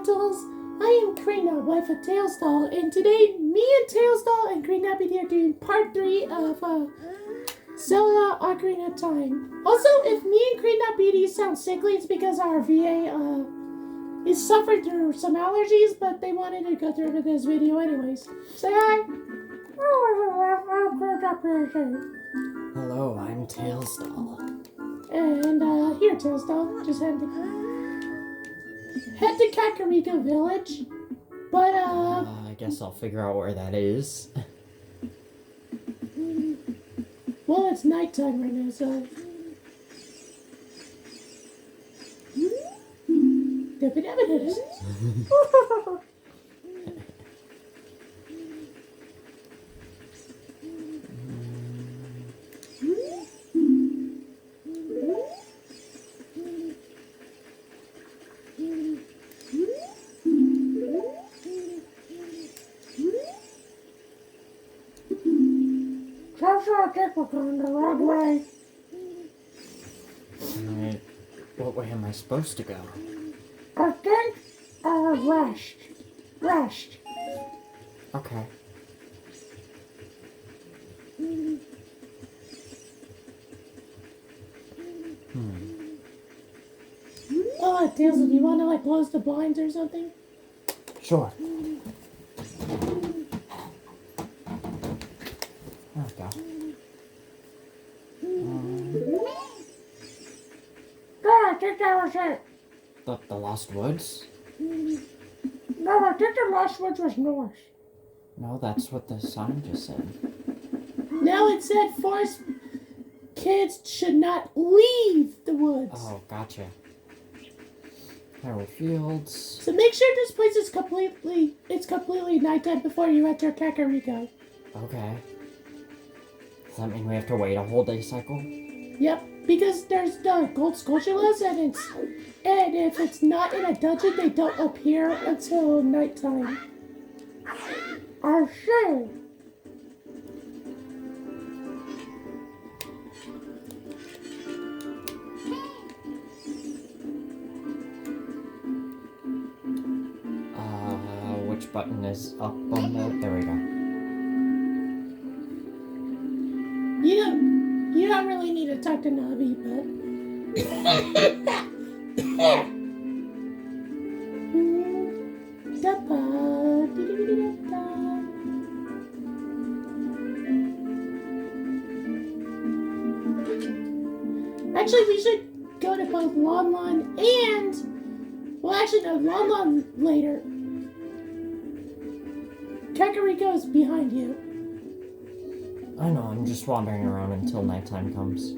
Elementals. I am Karina, wife of Tailstall, and today me and Tailstall and Cream.BED are doing part 3 of Zelda Ocarina Time. Also, if me and Cream.BED sound sickly, it's because our VA is suffering through some allergies, but they wanted to go through with this video anyways. Say hi! Hello, I'm Tailstall. And here, Tailstall, just head to Kakariko Village. But I guess I'll figure out where that is. Well, it's nighttime right now, so. I think we're going the wrong way. Alright, what way am I supposed to go? I think, west. Okay. Oh, Tails, do you want to, close the blinds or something? Sure. There we go. I think that was it. The Lost Woods? No, I think the Lost Woods was north. No, that's what the sign just said. No, it said forest kids should not leave the woods. Oh, gotcha. There were fields. So make sure this place is completely nighttime before you enter Kakariko. Okay. Does that mean we have to wait a whole day cycle? Yep, because there's the gold sculptures and if it's not in a dungeon, they don't appear until nighttime. I see. Which button is up on the... There we go. You don't really need to talk to Navi, but... Actually, we should go to both Lon Lon and... Well, actually, no, Lon Lon later. Kakariko is behind you. I know, I'm just wandering around until nighttime comes.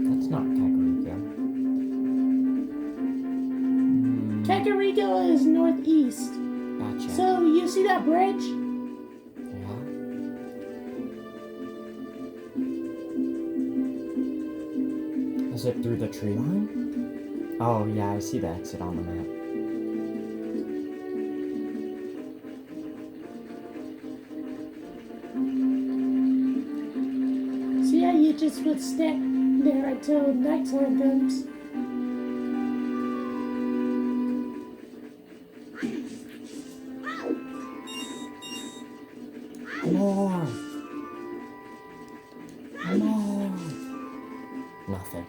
That's not Kakariko. Kakariko is northeast. Gotcha. So, you see that bridge? Yeah. Is it through the tree line? Oh, yeah, I see the exit on the map. So yeah, you just would stand there until nighttime comes. More! More! Nothing.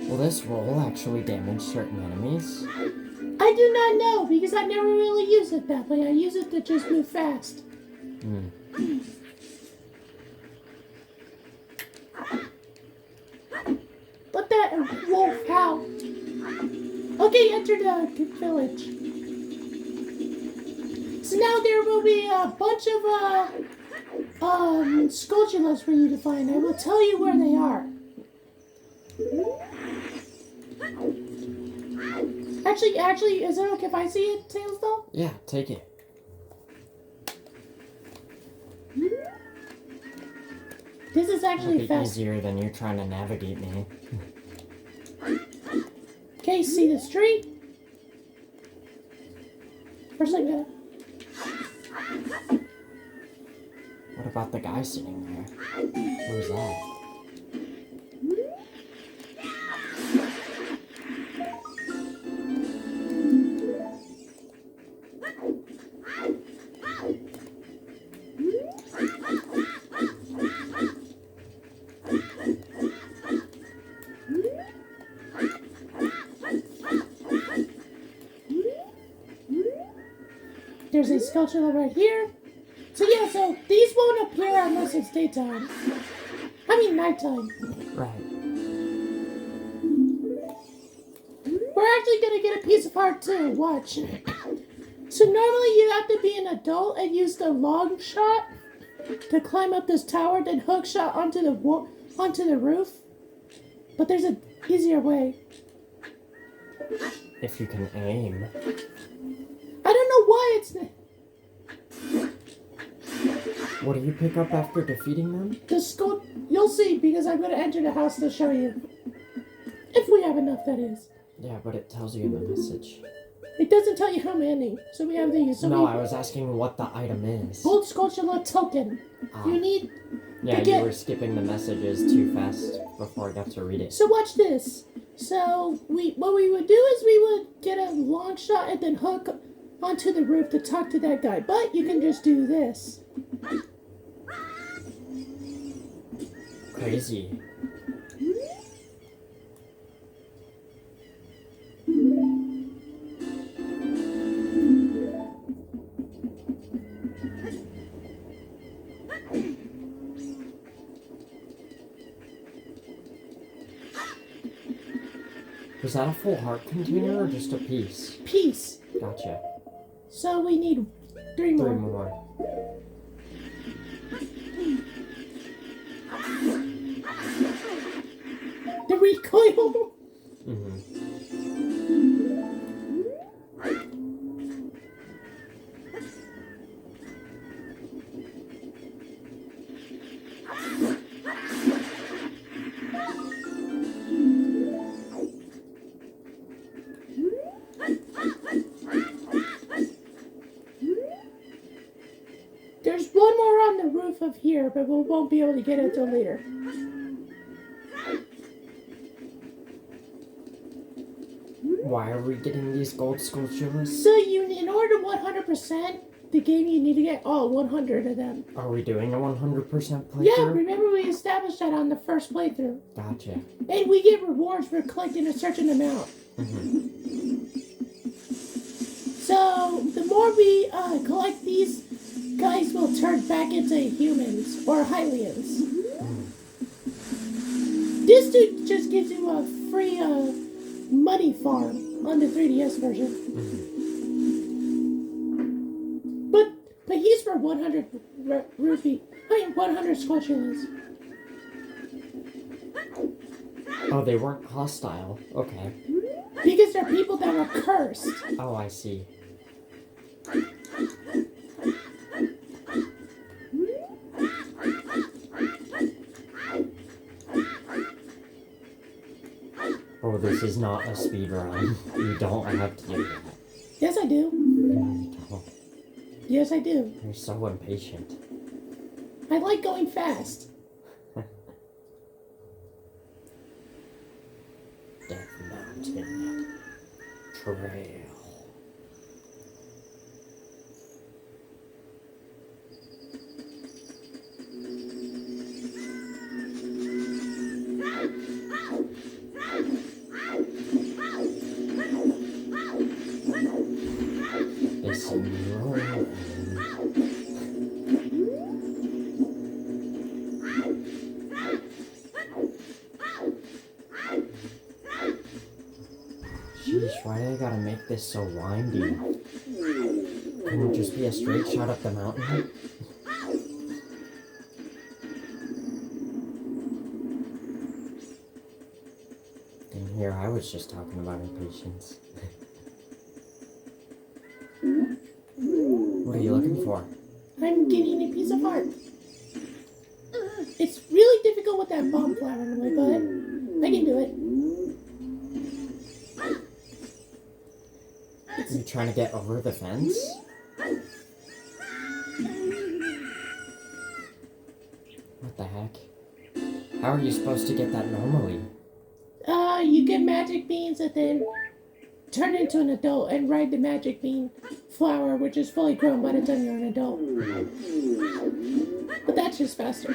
Will this roll actually damage certain enemies? I do not know, because I never really use it that way. I use it to just move fast. Let that wolf out. Okay, enter the village. So now there will be a bunch of sculptures for you to find. I will tell you where they are. Actually, is it okay if I see it, Tails doll? Yeah, take it. This is actually It'll be fast. easier than you trying to navigate me. Okay, see the street? First I gotta... What about the guy sitting there? Who's that? There's a sculpture right here. So yeah, so these won't appear unless it's daytime. I mean nighttime. Right. We're actually gonna get a piece of art too. Watch. So normally you have to be an adult and use the long shot to climb up this tower, then hook shot onto the roof. But there's an easier way. If you can aim. I don't know why it's What do you pick up after defeating them? the skull. You'll see because I'm gonna enter the house to show you. If we have enough, that is. Yeah, but it tells you in the message. It doesn't tell you how many, so we have these. So No, I was asking what the item is. Gold sculpture token. Ah. You need. Yeah, to you were skipping the messages too fast before I got to read it. So watch this. So what we would do is we would get a long shot and then hook onto the roof to talk to that guy. But you can just do this. Crazy. Was that a full heart container or just a piece? Piece. Gotcha. So we need three more. 3 more. The recoil. Mm-hmm. There's one more on the roof of here, but we won't be able to get it until later. Why are we getting these gold sculptures? So in order to 100% the game, you need to get all 100 of them. Are we doing a 100% playthrough? Yeah, remember we established that on the first playthrough. Gotcha. And we get rewards for collecting a certain amount. Mm-hmm. So the more we collect these, guys will turn back into humans or Hylians. This dude just gives you a free money farm on the 3DS version. But he's for 100 rupee. 100 squatullas. Oh, they weren't hostile. Okay. Because they're people that are cursed. Oh, I see. Oh, this is not a speed run. You don't have to do that. Yes, I do. No, you don't. Yes, I do. You're so impatient. I like going fast. Death Mountain Trail. They sing rolling. Sheesh, why do I gotta make this so windy? Can it just be a straight shot up the mountain? In here, I was just talking about impatience. What are you looking for? I'm getting a piece of art. It's really difficult with that bomb flower in my butt. I can do it. Are you trying to get over the fence? What the heck? How are you supposed to get that normally? You get magic beans and then turn into an adult and ride the magic bean flower, which is fully grown by the time you're an adult. But that's just faster.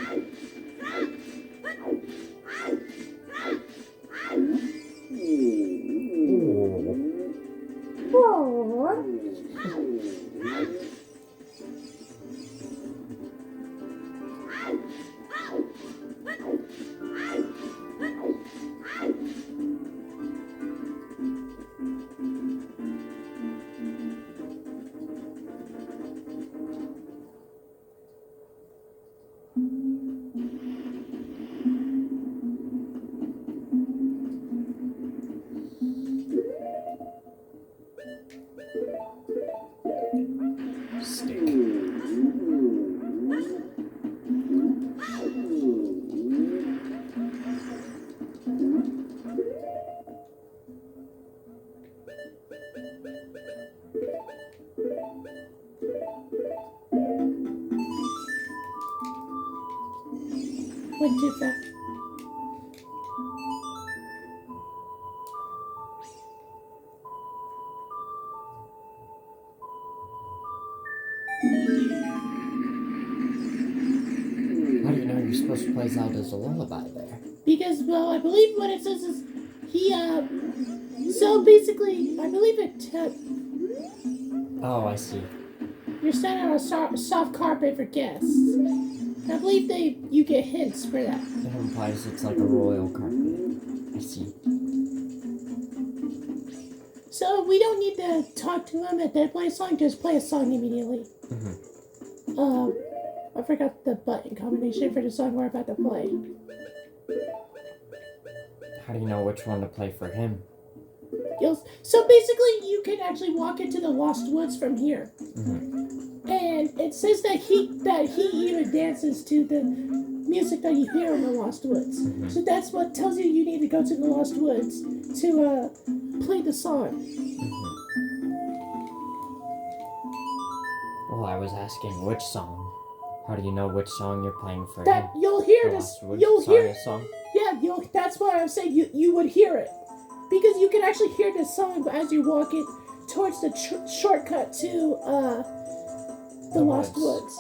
Stick. Went too fast. How do you know you're supposed to play Zelda's lullaby there? Because, well, I believe what it says is he, so basically, I believe Oh, I see. you're standing on a soft carpet for guests. I believe you get hints for that. It implies it's like a royal carpet. I see. So we don't need to talk to him and then play a song, just play a song immediately. I forgot the button combination for the song we're about to play. How do you know which one to play for him? So basically, you can actually walk into the Lost Woods from here. And it says that he even dances to the music that you hear in the Lost Woods. So that's what tells you need to go to the Lost Woods to play the song. Well, I was asking which song. How do you know which song you're playing for That him? you'll hear The this. Lost Woods? You'll Sorry, hear. a song? Yeah, that's why I was saying you would hear it, because you can actually hear this song as you're walking towards the shortcut to the Lost Woods.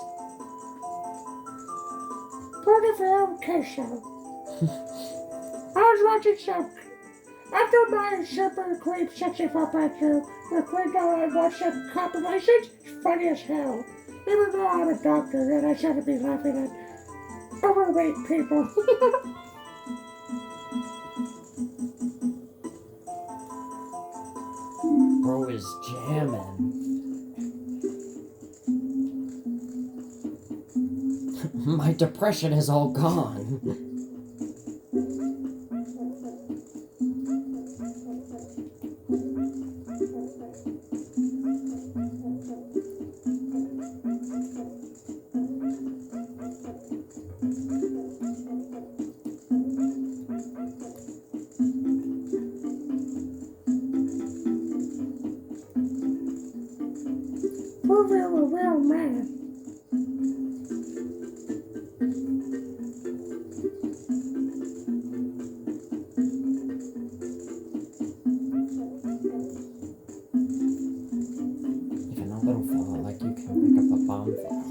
Porterfield Show. I was watching some. After my super creep sexy for recorded I watched some compilations. It's funny as hell. Even though I'm a doctor and I shouldn't be laughing at overweight people. Bro is jamming. My depression is all gone. We're very real man. Even a little fella like you can pick up a bomb flower.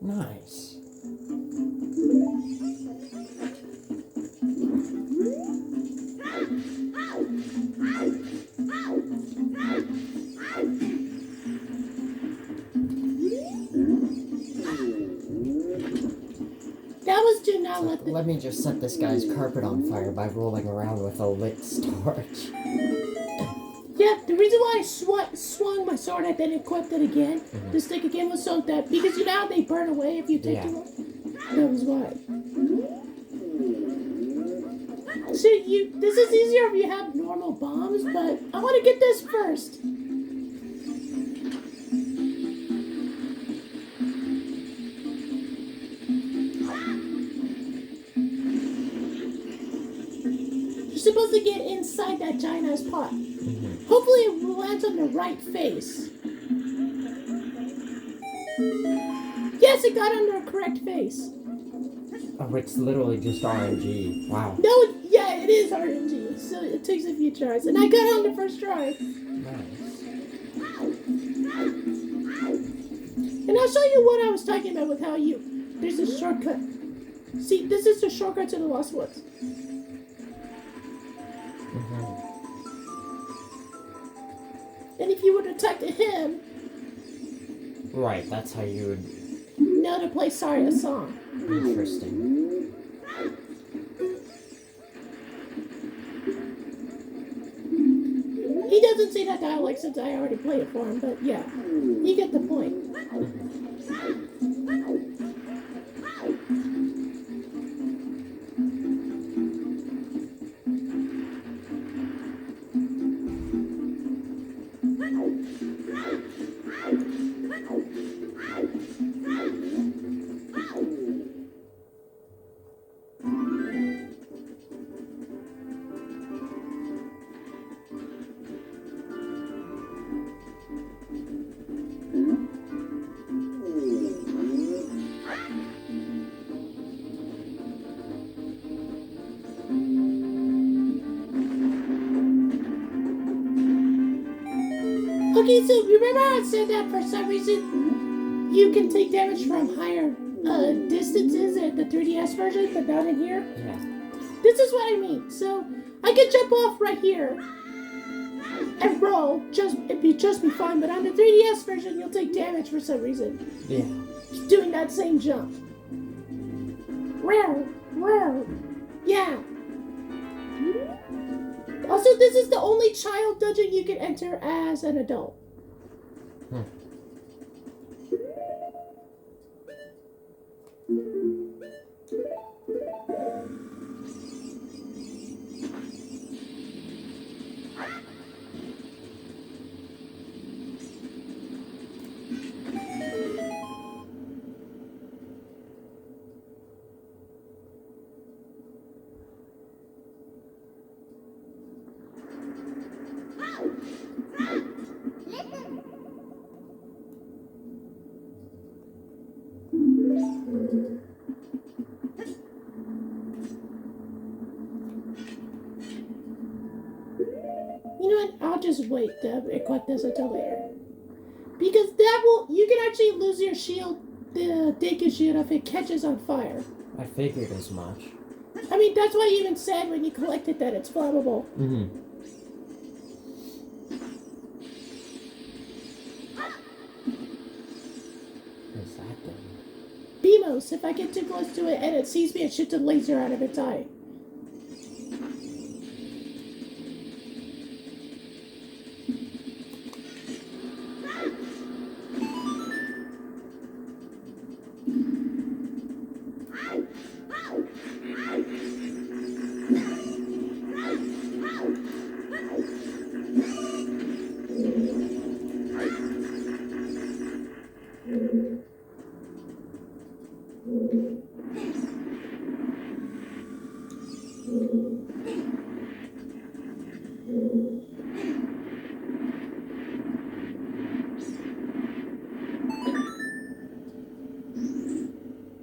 Nice. That was do not let the... Let me just set this guy's carpet on fire by rolling around with a lit torch. Yeah, the reason why I swung my sword and then equipped it again, the stick again, was so that, because you know how they burn away if you take too long? That was why. So this is easier if you have normal bombs, but I want to get this first. You're supposed to get inside that giant ass pot. Hopefully it lands on the right face. Yes, it got on the correct face. Oh, it's literally just RNG. Wow. No, yeah, it is RNG, so it takes a few tries. And I got on the first try. Nice. And I'll show you what I was talking about with how there's a shortcut. See, this is the shortcut to the Lost Woods. And if you would have talked to him... Right, that's how you would... know to play Saria song. Interesting. He doesn't say that dialect since I already played it for him, but yeah, you get the point. Okay, so remember I said that for some reason you can take damage from higher distances in the 3DS version, but not in here? Yeah. This is what I mean. So I can jump off right here and roll, it'd just be fine, but on the 3DS version you'll take damage for some reason. Yeah. Doing that same jump. Rare. Yeah. Also, this is the only child dungeon you can enter as an adult. You know what? I'll just wait to equip this until later. Because you can actually lose your shield, the Deku shield, if it catches on fire. I figured as much. I mean, that's why you even said when you collected that it's flammable. What's that then? Beamos. If I get too close to it and it sees me, it shoots a laser out of its eye.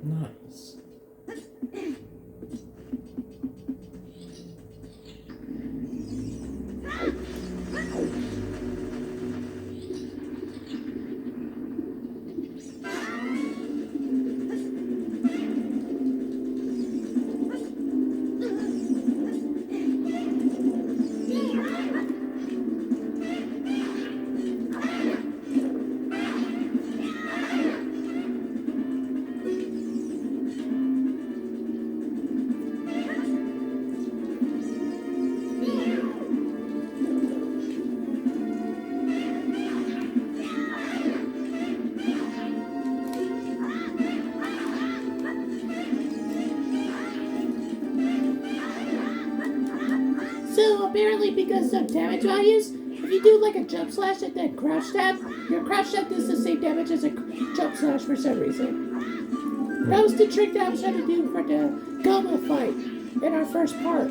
Nice. apparently because of damage values, if you do like a jump slash and then crouch stab, your crouch stab does the same damage as a jump slash for some reason. That was the trick that I was trying to do for the Goma fight in our first part.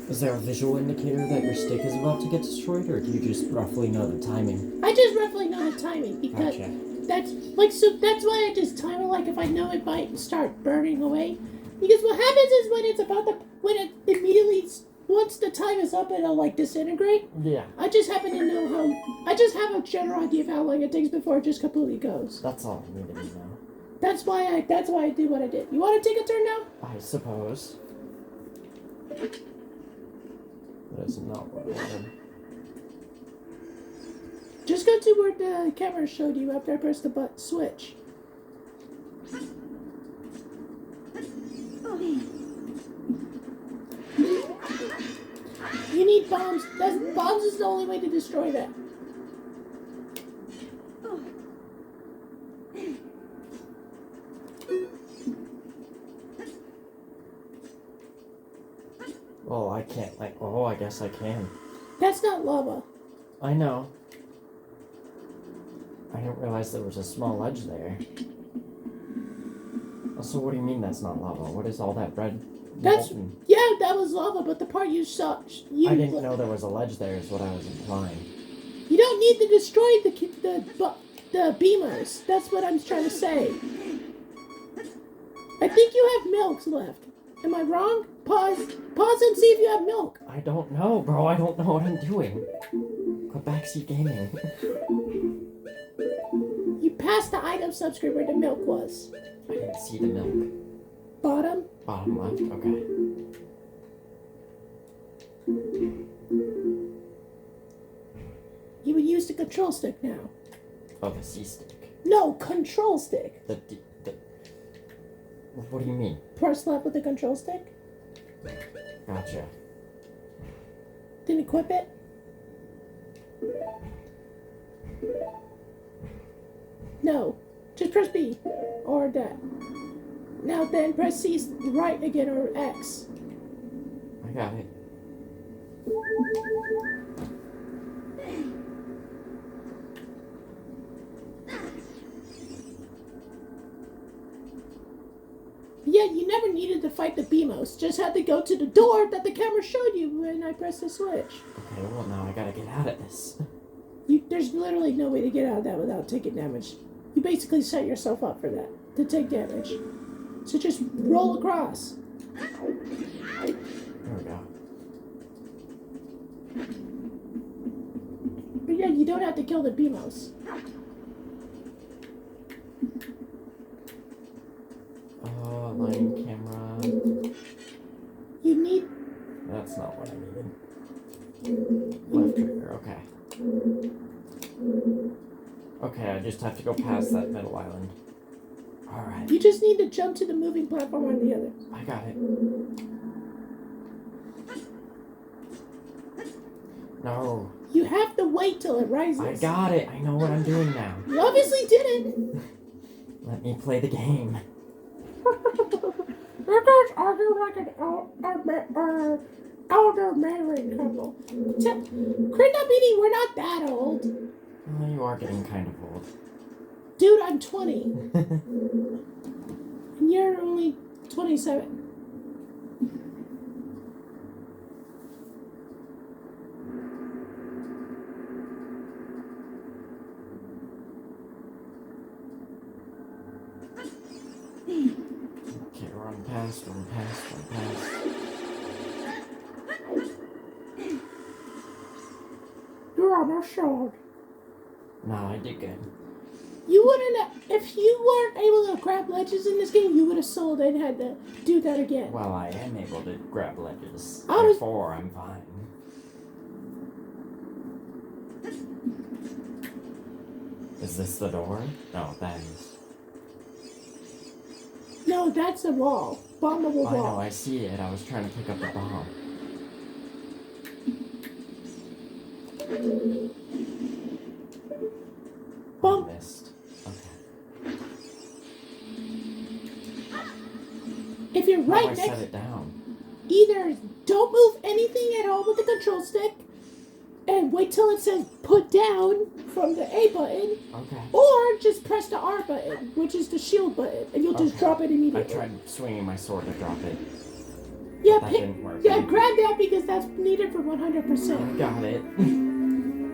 Is there a visual indicator that your stick is about to get destroyed, or do you just roughly know the timing? I just roughly know the timing because Gotcha. that's why I just time it like if I know it might start burning away. Because what happens is when it immediately once the time is up it'll like disintegrate. Yeah. I just happen to know I just have a general idea of how long it takes before it just completely goes. That's all I needed to know. That's why I do what I did. You want to take a turn now? I suppose. That is not what I wanted. Just go to where the camera showed you after I pressed the switch. You need bombs. Bombs is the only way to destroy that. Oh, I can't, oh, I guess I can. That's not lava. I know. I didn't realize there was a small ledge there. Also, what do you mean that's not lava? What is all that red? Yeah, that was lava, but the part you saw... I didn't know there was a ledge there is what I was implying. You don't need to destroy the beamers. That's what I'm trying to say. I think you have milks left. Am I wrong? Pause and see if you have milk. I don't know, bro. I don't know what I'm doing. Go backseat gaming. You passed the item subscript where the milk was. I didn't see the milk. Bottom? Bottom left, okay. You would use the control stick now. Oh, the C stick. No, control stick. The what do you mean? Press left with the control stick. Gotcha. Then equip it. No, just press B or that. Now then press C right again or X. I got it. Yeah, you never needed to fight the Beamos. Just had to go to the door that the camera showed you when I pressed the switch. Okay, well now I gotta get out of this. There's literally no way to get out of that without taking damage. You basically set yourself up for that, to take damage. So just roll across. There we go. But yeah, you don't have to kill the Beamos. Line camera. You need... That's not what I needed. Left trigger, okay. Okay, I just have to go past that middle island. Alright. You just need to jump to the moving platform on the other. I got it. No. You have to wait till it rises. I got it. I know what I'm doing now. You obviously didn't. Let me play the game. You guys argue like an elder married couple. Cream.BED, we're not that old. Well, you are getting kind of old. Dude, I'm 20. And you're only 27. a sword. No, I did good. You wouldn't have, if you weren't able to grab ledges in this game, you would have sold and had to do that again. Well, I am able to grab ledges. I was- Therefore, I'm fine. Is this the door? No, that is. No, that's a wall. Bombable I know, wall. I see it. I was trying to pick up the bomb. Bomb. I missed. Okay. If you're How do right I set next, it down? either don't move anything at all with the control stick, and wait till it says put down from the A button, Okay. or just press the R button, which is the shield button, and you'll just Okay. drop it I immediately. tried swinging my sword to drop it. Yeah, That didn't work. yeah, grab that because that's needed for 100%. I got it.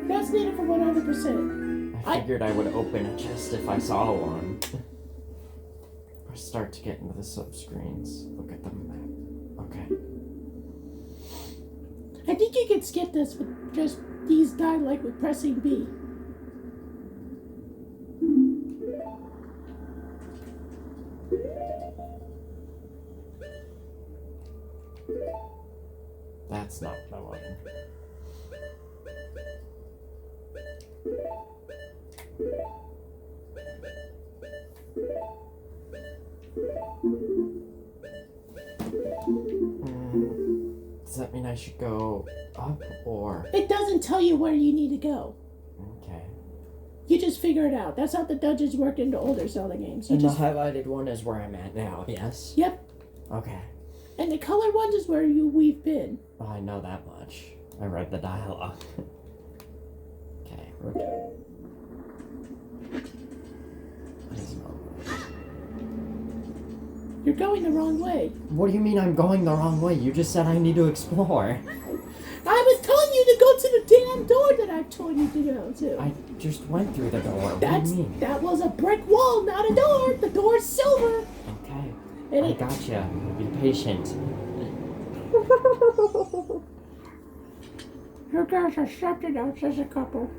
That's needed for 100%. I figured I would open a chest if I saw one. I start to get into the sub-screens. Look at the map. Okay. I think you can skip this with just these die like with pressing B. That's not the one. Does that mean I should go up or... It doesn't tell you where you need to go. Okay. You just figure it out. That's how the dungeons worked in the older Zelda games. You And just... the highlighted one is where I'm at now, yes? Yep. Okay. And the colored ones is where we've been. Well, I know that much. I read the dialogue. Okay, rotate. That is not right. You're going the wrong way. What do you mean I'm going the wrong way? You just said I need to explore. I was telling you to go to the damn door that I told you to go to. I just went through the door. What do you mean? That was a brick wall, not a door. The door's silver. Okay. And I it... gotcha. Be patient. You guys are something else as a couple.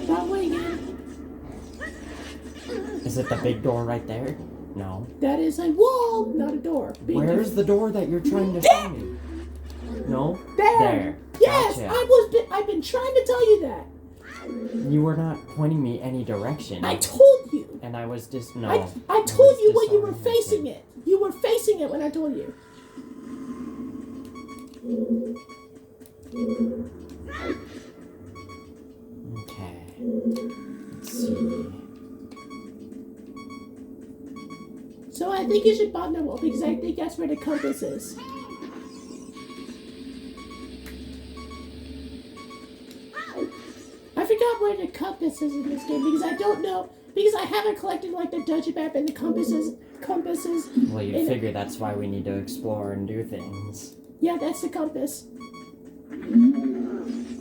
That way again. Is it the big door right there? No. That is a wall, not a door. Big Where's the door that you're trying to show me? No? There. Yes, Gotcha. I've been trying to tell you that. You were not pointing me any direction. I told you. And I was just... No. I told you when you were disoriented. facing it. You were facing it when I told you. Okay. Let's see. So I think you should bomb them all because I think that's where the compass is. I forgot where the compass is in this game because I don't know because I haven't collected like the dungeon map and the compasses. Well, you figure that's why we need to explore and do things. Yeah, that's the compass.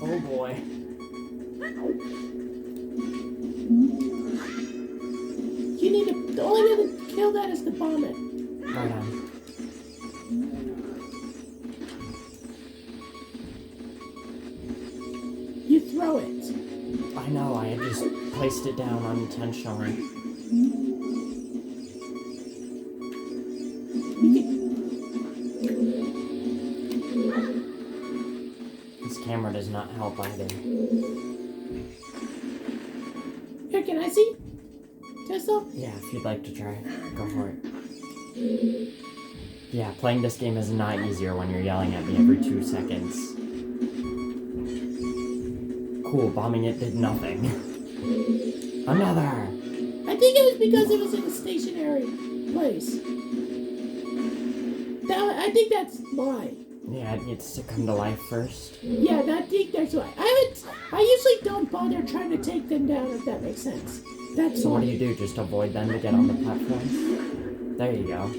Oh boy. You need to. The only way to kill that is to bomb it. Right on. You throw it. I know, I had just placed it down unintentionally. This camera does not help either. Here, can I see? Tesla? Yeah, if you'd like to try, go for it. Yeah, playing this game is not easier when you're yelling at me every 2 seconds. Cool, bombing it did nothing. Another! I think it was because it was in a stationary place. I think that's why. Yeah, it needs to come to life first. Yeah, I think that's why. I usually don't bother trying to take them down, if that makes sense. That's So why. what do you do, just avoid them to get on the platform? There you go.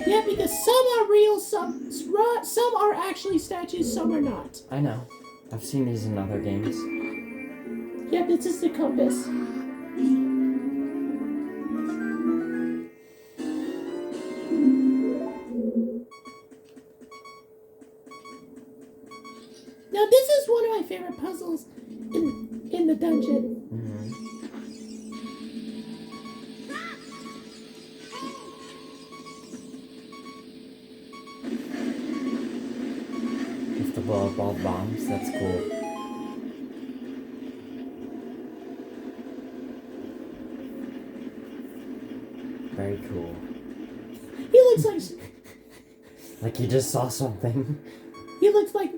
Yeah, because some are real, some are actually statues, some are not. I know. I've seen these in other games. Yeah, this is the compass. Now this is one of my favorite puzzles in the dungeon. Mm-hmm. You have to blow up all the bombs. That's cool. Very cool. He looks like Like he just saw something. he looks like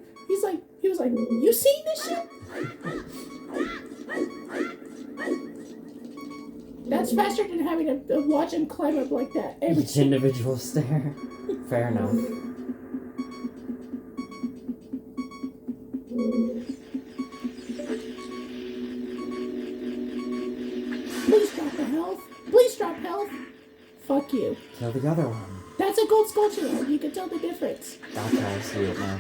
he was like, you seen this shit? That's faster than having to watch him climb up like that. Each individual stair. Fair enough. Please drop the health. Please drop health. Fuck you. Kill the other one. That's a gold sculpture. You can tell the difference. Gotcha, I see it now.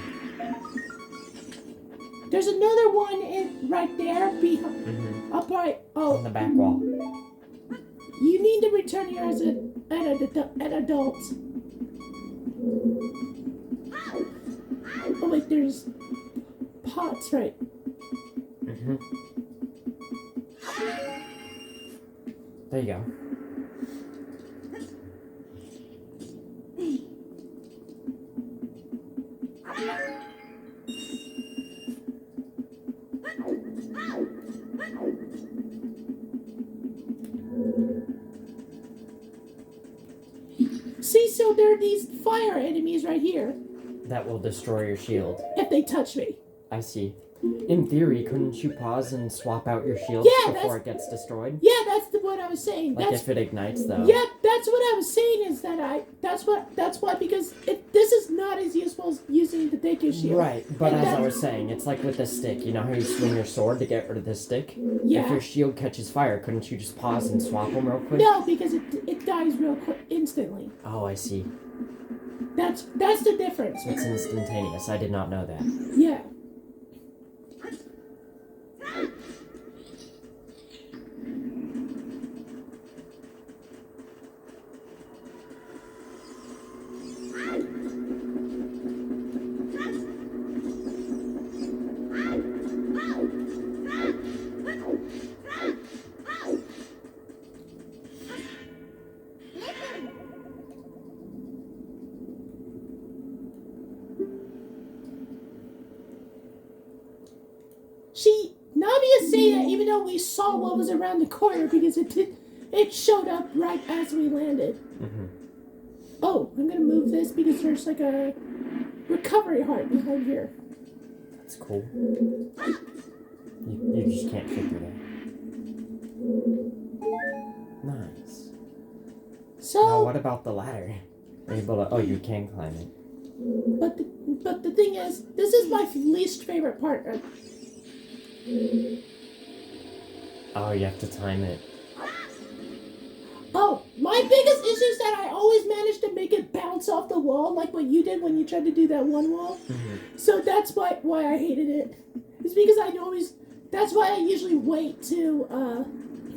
There's another one right there behind. Mm-hmm. Up right. On the back wall. You need to return here as an adult. Oh wait, there's pots, right? Mm-hmm. There you go. See, so there are these fire enemies right here. That will destroy your shield. If they touch me. I see. In theory, couldn't you pause and swap out your shield before it gets destroyed? Yeah, that's what I was saying. Like if it ignites, though. Yeah, that's what I was saying. Is that that's why because this is not as useful as using the Deku shield. Right, but as I was saying, it's like with the stick. You know how you swing your sword to get rid of the stick? Yeah. If your shield catches fire, couldn't you just pause and swap them real quick? No, because it dies real quick instantly. Oh, I see. That's the difference. It's instantaneous. I did not know that. Yeah. Navi is saying that even though we saw what was around the corner because it showed up right as we landed. Mm-hmm. Oh, I'm gonna move this because there's like a recovery heart behind here. That's cool. You just can't fit through there. Nice. So. Now what about the ladder? Are you able to? Oh, you can climb it. But the thing is, this is my least favorite part. Oh, you have to time it. Oh, my biggest issue is that I always manage to make it bounce off the wall, like what you did when you tried to do that one wall. Mm-hmm. So that's why I hated it. It's because that's why I usually wait to,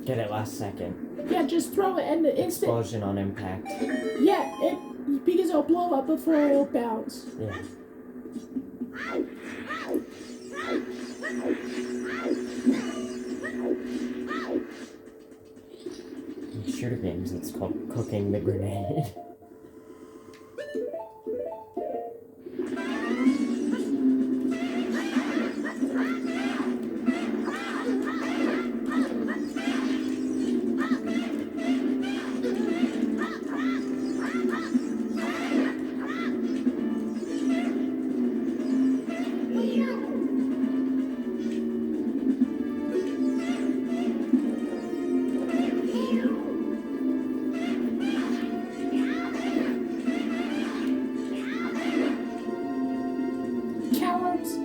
Get it last second. yeah, just throw it and the instant. Explosion on impact. Yeah, because it'll blow up before it'll bounce. Yeah. In shooter games, it's called cooking the grenade. Cowards.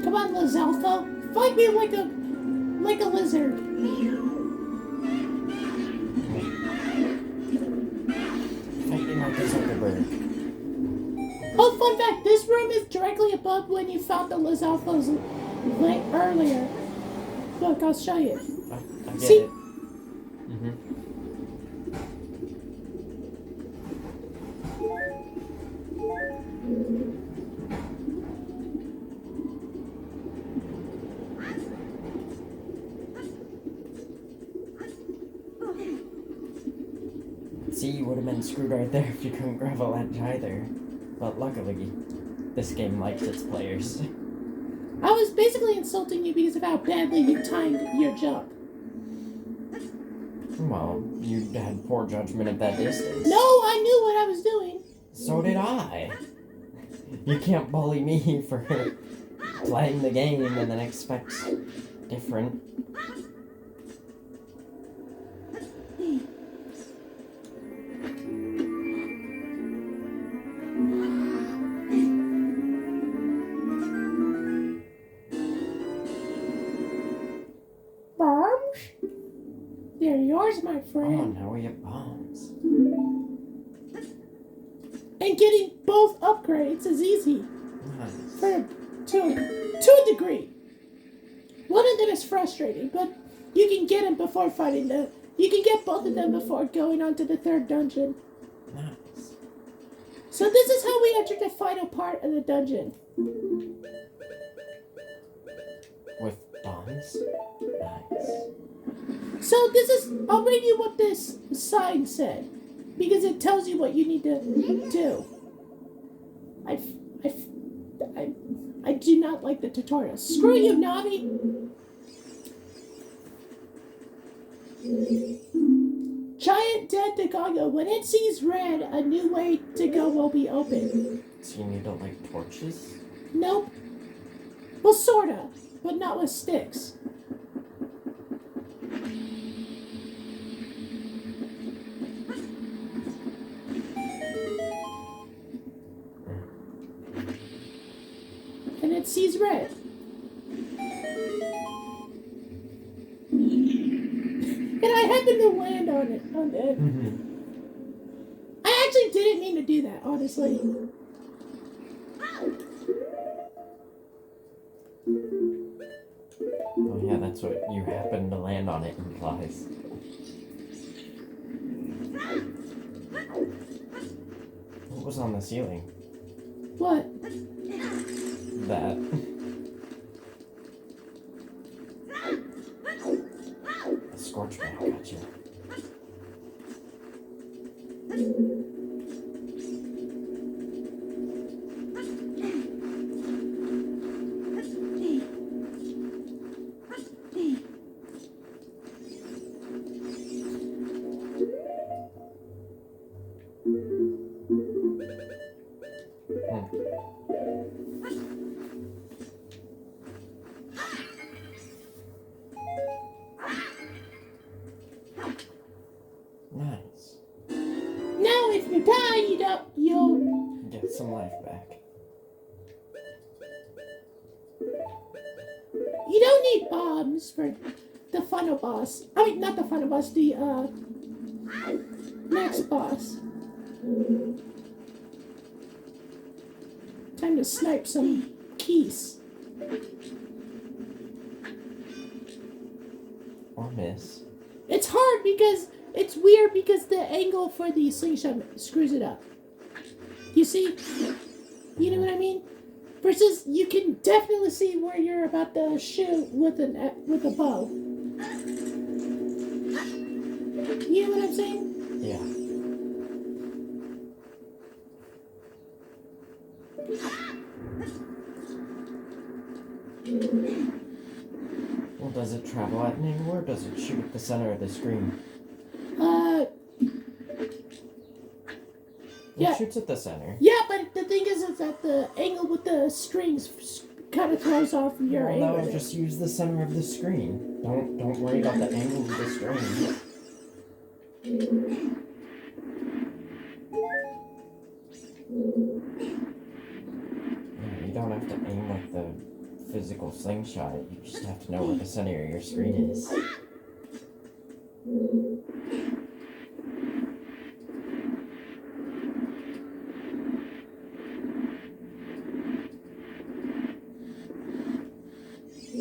Come on, Zelda. Fight me like a lizard. Fight Oh, fun fact, this room is directly above when you found the Lizalfos earlier. Look, I'll show you. I get See? it. Mm-hmm. See, you would have been screwed right there if you couldn't grab a ledge either. But luckily, this game likes its players. I was basically insulting you because of how badly you timed your jump. Well, you had poor judgment at that distance. No, I knew what I was doing. So did I. You can't bully me for playing the game and then expect different. Bombs? They're yours, my Oh, friend. now we have bombs. And getting both upgrades is easy. Nice. To a degree. One of them is frustrating, but you can get them before fighting the... You can get both of them before going on to the third dungeon. Nice. So this is how we enter the final part of the dungeon. With bombs? Nice. So this is... I'll read you what this sign said. Because it tells you what you need to do. I do not like the tutorial. Screw you, Navi! Giant dead Dagago. When it sees red, a new way to go will be open. So you need to light torches? Nope. Well, sorta. But not with sticks. And it sees red. And I happened to land on it. I actually didn't mean to do that, honestly. Oh yeah, that's what you happen to land on it implies. What was on the ceiling? What? That. A scorchback got you. Nice. Now if you die, you'll... Get some life back. You don't need bombs for the final boss. I mean, not the final boss, the, next boss. Time to snipe some keys. Or miss. It's hard because it's weird because the angle for the slingshot screws it up. You see? You know what I mean? Versus you can definitely see where you're about to shoot with a bow. You know what I'm saying? Yeah. Well, does it travel at an angle or does it shoot at the center of the screen? Yeah. It shoots at the center. Yeah, but the thing is that the angle with the strings kind of throws off your aim. No, just use the center of the screen. Don't worry about the angle of the screen. Yeah, you don't have to aim like the physical slingshot. You just have to know where the center of your screen is. She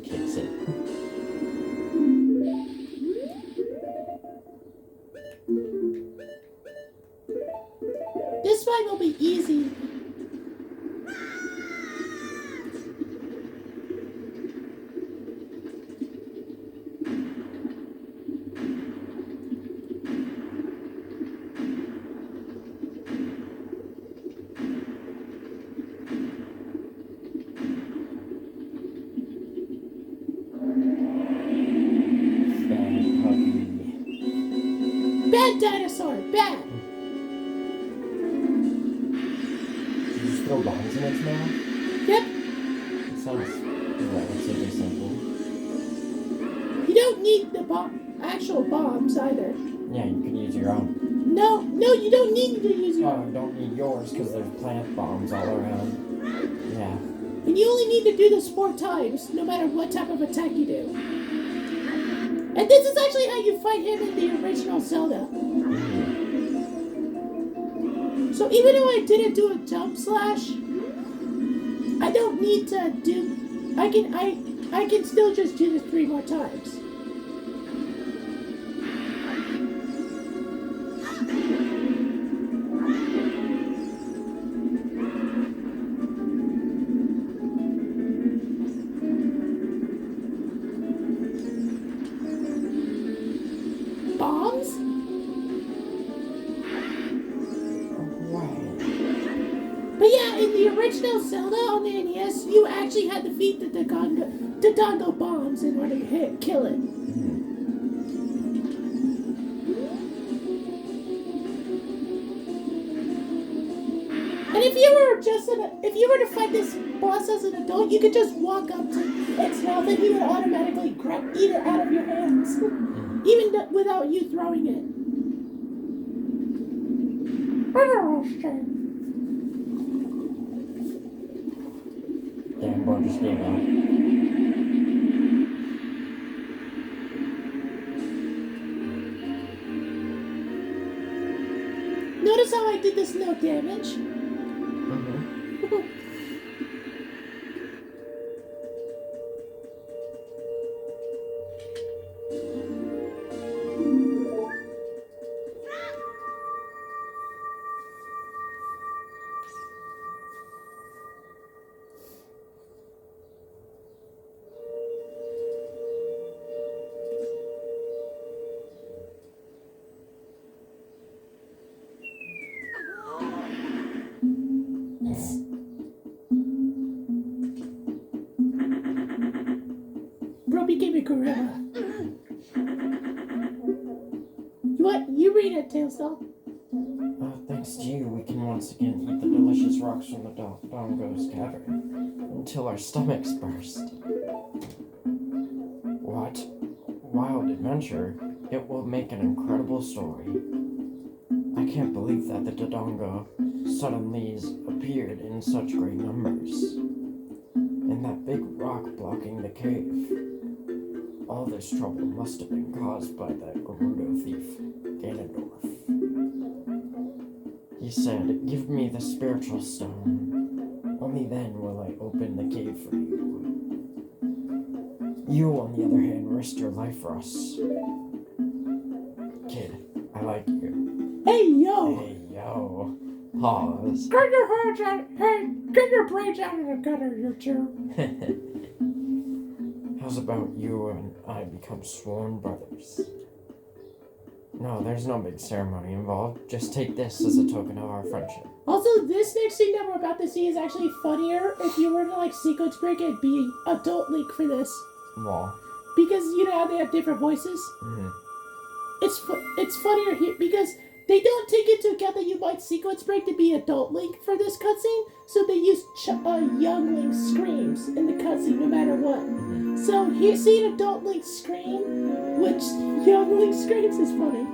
kicks it. This fight will be easy. Bad puppy. Bad dinosaur, bad. Did you just throw bombs in its mouth? Yep. It sounds relatively simple. You don't need the actual bombs either. Yeah, you could use your own. No, you don't need to use your Oh, you don't need yours because there's plant bombs all around. Yeah. And you only need to do this 4 times, no matter what type of attack you do. And this is actually how you fight him in the original Zelda. So even though I didn't do a jump slash, I don't need to do. I can still just do this 3 more times. Bombs? Right. But yeah, in the original Zelda on the NES, you actually had to defeat the Dodongo bombs in order to kill it. And if you were to fight this boss as an adult, you could just walk up to its mouth and he would automatically eat it out of your hands, even without you throwing it. Damn, bro, just gave up. Notice how I did this no damage? Bro became a gorilla. You read it, Tailstall. Thanks to you, we can once again eat the delicious rocks from the Dongo's cavern until our stomachs burst. What? Wild adventure. It will make an incredible story. I can't believe that the Dodongo suddenly appeared in such great numbers. And that big rock blocking the cave. All this trouble must have been caused by that Gerudo thief, Ganondorf. He said, "Give me the spiritual stone. Only then will I open the cave for you. You, on the other hand, risked your life for us. Kid, I like you." Hey, yo! Hey, yo. Pause. Get your brains out of the gutter, you two. How's about you and I become sworn brothers? No, there's no big ceremony involved. Just take this as a token of our friendship. Also, this next scene that we're about to see is actually funnier if you were to like sequence break and be adult Link for this. Well. Because you know how they have different voices? Mm-hmm. It's funnier here because they don't take into account that you might sequence break to be adult Link for this cutscene, so they use young Link screams in the cutscene no matter what. Mm-hmm. So here, seeing adult Link scream, which young Link screams, is funny.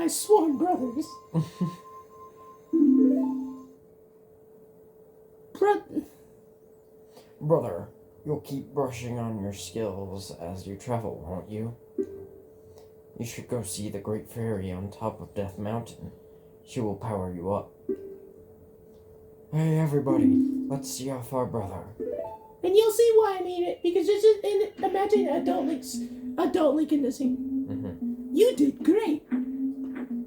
my sworn brothers. Brother, you'll keep brushing on your skills as you travel, won't you? You should go see the Great Fairy on top of Death Mountain. She will power you up. Hey everybody, let's see off our brother. And you'll see why I mean it, because it's just imagine adult Link in the scene. Mm-hmm. You did great.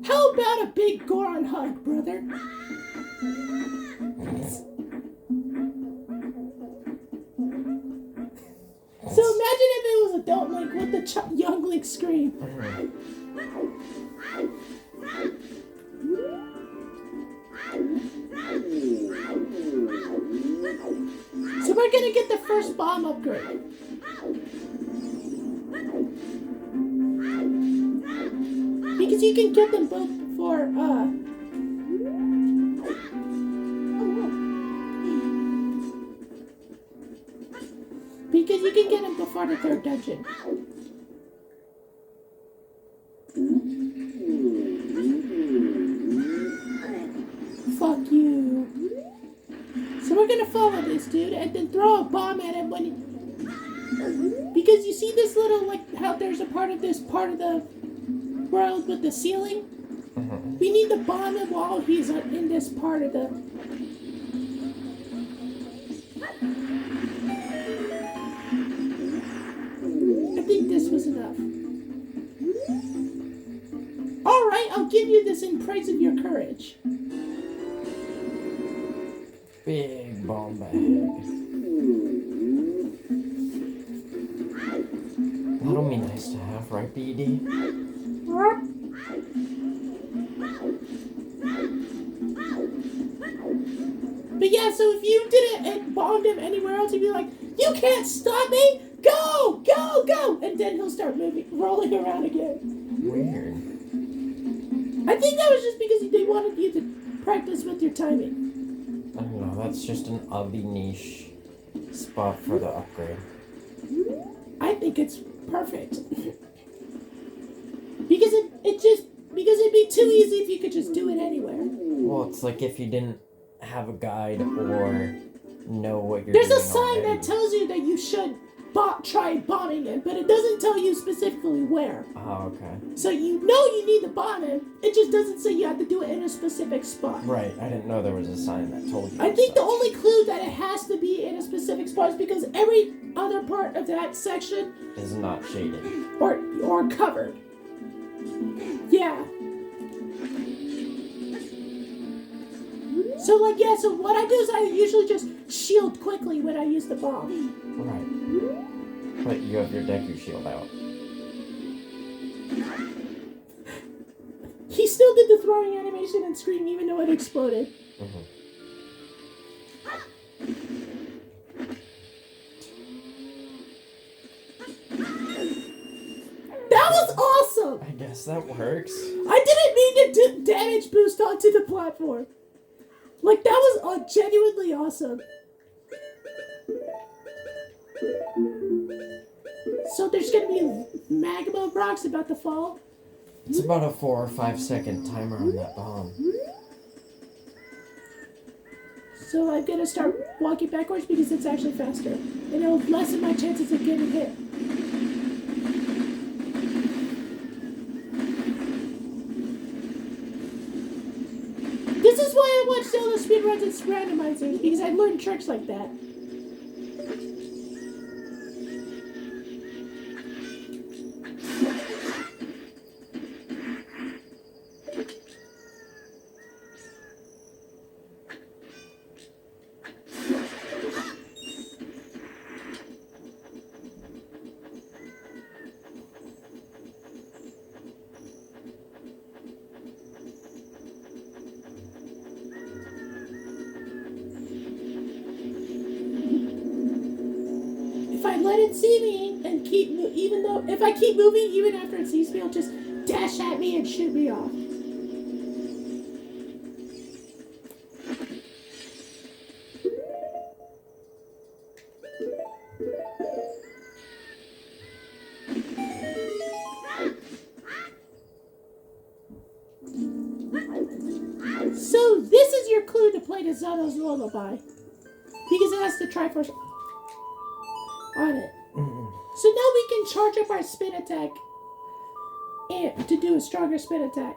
How about a big Goron hug, brother? So imagine if it was adult Link with the young Link scream. Mm-hmm. So we're gonna get the first bomb upgrade. Because you can get them both for, because you can get them before the third dungeon. Fuck you. So we're gonna follow this dude and then throw a bomb at him when he... Because you see this little, like, how there's a part of the world with the ceiling? Mm-hmm. We need to bomb him while he's in this part of the... I think this was enough. Alright, I'll give you this in praise of your courage. Big bomb bag. That'll be nice to have, right, BD? But yeah, so if you did it and bombed him anywhere else, he'd be like, you can't stop me! Go! Go! Go! And then he'll start rolling around again. Weird. I think that was just because they wanted you to practice with your timing. I don't know, that's just an oddly niche spot for the upgrade. I think it's perfect. Because it'd be too easy if you could just do it anywhere. Well, it's like if you didn't have a guide or know what you're There's doing a sign already. that tells you that you should try bombing him, but it doesn't tell you specifically where. Oh, okay. So you know you need to bomb him. It just doesn't say you have to do it in a specific spot. Right, I didn't know there was a sign that told you. I think the only clue that it has to be in a specific spot is because every other part of that section is not shaded. or covered. Yeah. So so what I do is I usually just shield quickly when I use the bomb. Right. But you have your Deku shield out. He still did the throwing animation and scream even though it exploded. Mm-hmm. That was awesome! I guess that works. I didn't mean to do damage boost onto the platform. Like, that was genuinely awesome. So there's gonna be magma rocks about to fall. It's about a 4 or 5 second timer on that bomb. So I'm gonna start walking backwards because it's actually faster. And it'll lessen my chances of getting hit. This is why I watch Zelda speedruns and randomizers, because I learned tricks like that. If I let it see me and if I keep moving even after it sees me, it'll just dash at me and shoot me off. is Zelda's lullaby. Because it has the Triforce on it. So now we can charge up our spin attack and to do a stronger spin attack.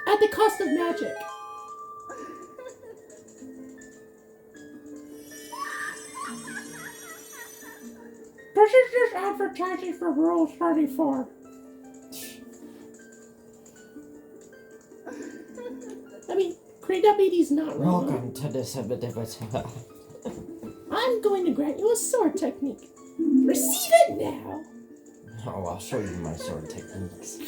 At the cost of magic. This is just advertising for Rule 34. I mean, Cream.BED's not wrong. Welcome to this Ebedebeta. I'm going to grant you a sword technique. Receive it now! Oh, I'll show you my sword techniques.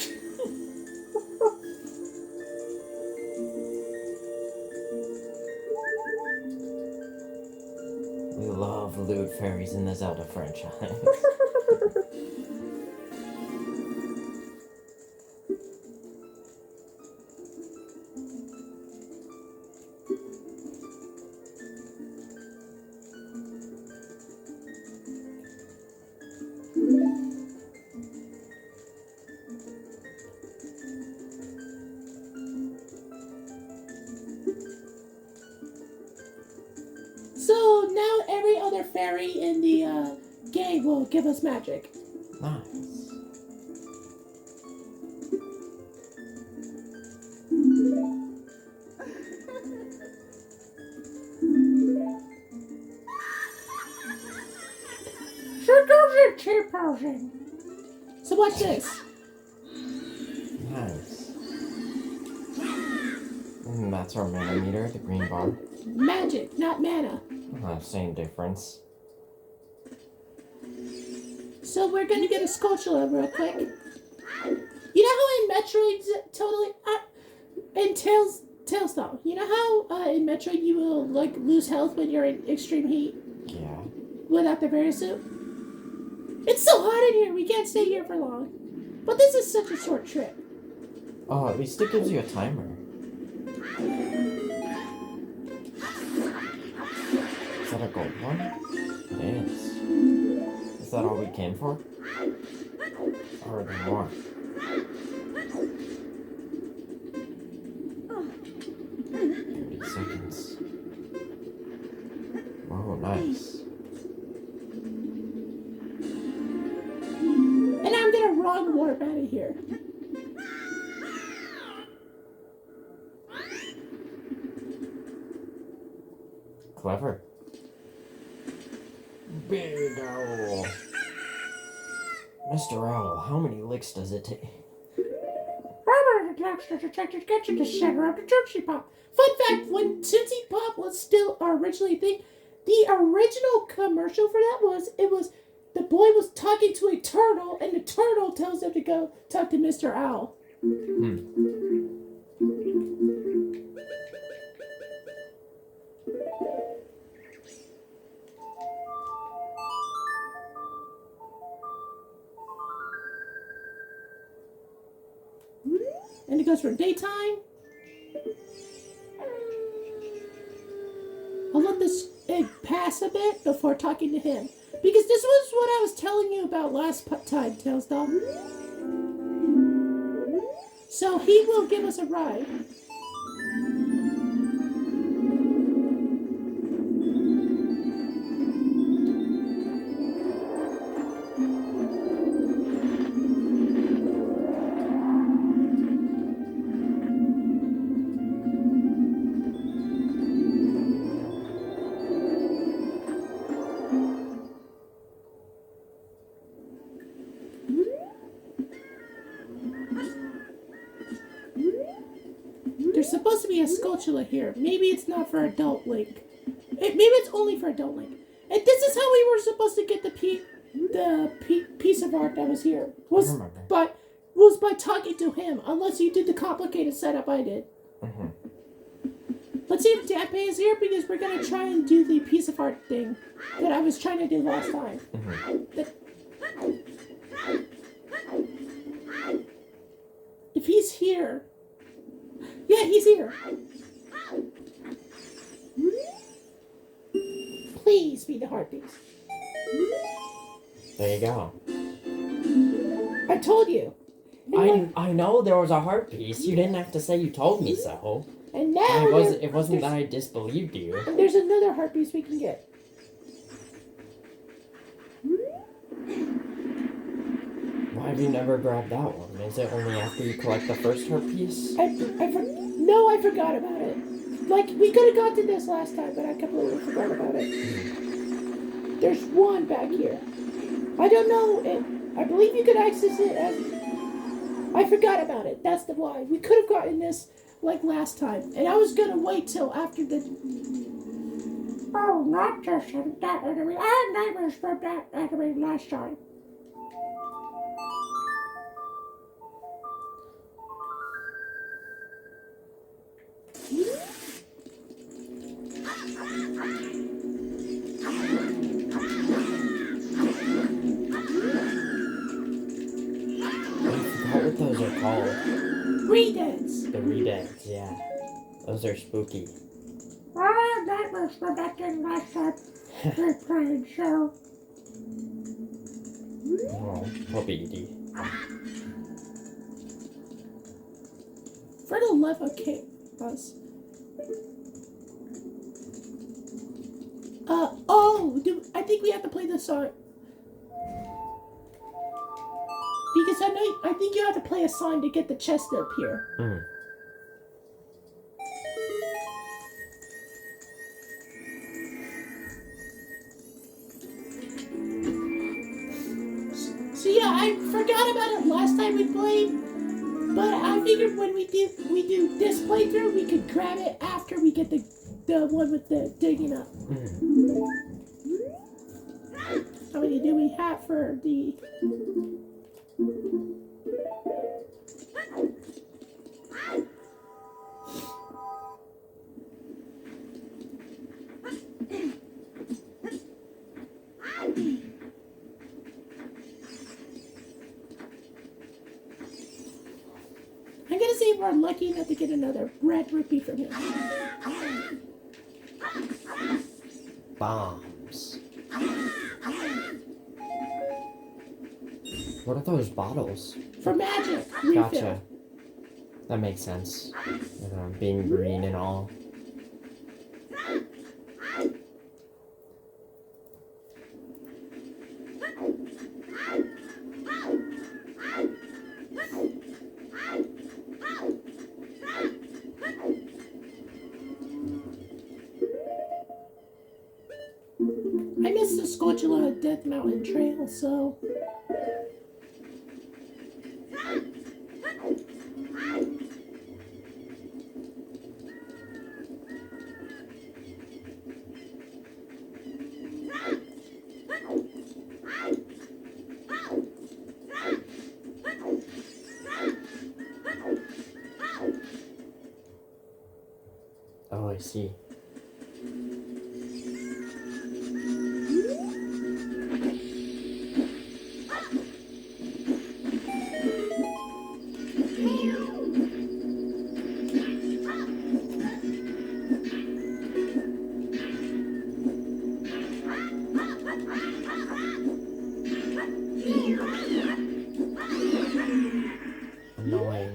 We love lewd fairies in the Zelda franchise. So now every other fairy in the game will give us magic. Nice. Sure goes your T-posing. So watch this. Nice. And that's our mana meter, the green bar. Magic, not mana. Same difference. So we're gonna get a Skulltula real quick. You know how in Metroid's in Tailstar, you know how in Metroid you will like lose health when you're in extreme heat Yeah. without the berry suit? It's so hot in here, we can't stay here for long. But this is such a short trip. Oh, at least it gives you a timer. Is that a gold one? It is. Is that all we came for? Or are there more? 30 seconds. Oh, nice. And I'm gonna run warp out of here. Clever. Big owl. Mr. Owl, how many licks does it take? Get you the center of the Tootsie Pop. Fun fact, when Tootsie Pop was still originally a thing, the original commercial for that was the boy was talking to a turtle and the turtle tells him to go talk to Mr. Owl. And it goes from daytime. I'll let this egg pass a bit before talking to him. Because this was what I was telling you about last time, Tailstar. So he will give us a ride. There's supposed to be a Skulltula here. Maybe it's not for Adult Link. Maybe it's only for Adult Link. And this is how we were supposed to get the piece of art that was here. Was by talking to him, unless you did the complicated setup I did. Let's see if Dampé is here, because we're going to try and do the piece of art thing that I was trying to do last time. If he's here... Yeah, he's here. Please be the heart piece. There you go. I told you. I know there was a heart piece. You didn't have to say you told me so. And now it wasn't that I disbelieved you. And there's another heart piece we can get. Why have you never grabbed that one? Is it only after you collect the first heart piece? No, I forgot about it. Like, we could have got to this last time, but I completely forgot about it. There's one back here. I don't know. I believe you could access it as... I forgot about it. That's the why. We could have gotten this, like, last time. And I was going to wait till after the... Oh, not just that enemy. I had nightmares from that enemy last time. What those are called? Redeads. The redeads, yeah. Those are spooky. Ah, that was from that thing last time. We're playing, so. Oh, puppy. For the love of us. I think we have to play this song. Because I think you have to play a song to get the chest up here. So yeah, I forgot about it last time we played, but I figured when we do this playthrough, we could grab it after we get the one with the digging up. How many do we have for the... I'm gonna see if we're lucky enough to get another red rupee from him. Bombs. What are those bottles? For magic. Gotcha. That makes sense. Being green and all. I missed the Scotia Death Mountain Trail, so... Oh, I see. Annoying.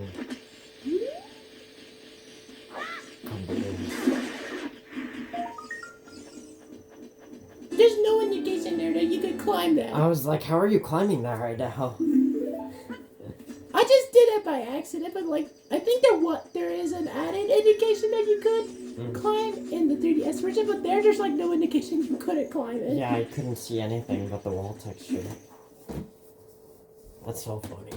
There's no indication there that you could climb that. I was like, how are you climbing that right now? I just did it by accident, but like, I think there is an added indication that you could climb in the 3DS version, but there's like no indication you couldn't climb it. Yeah, I couldn't see anything but the wall texture. That's so funny.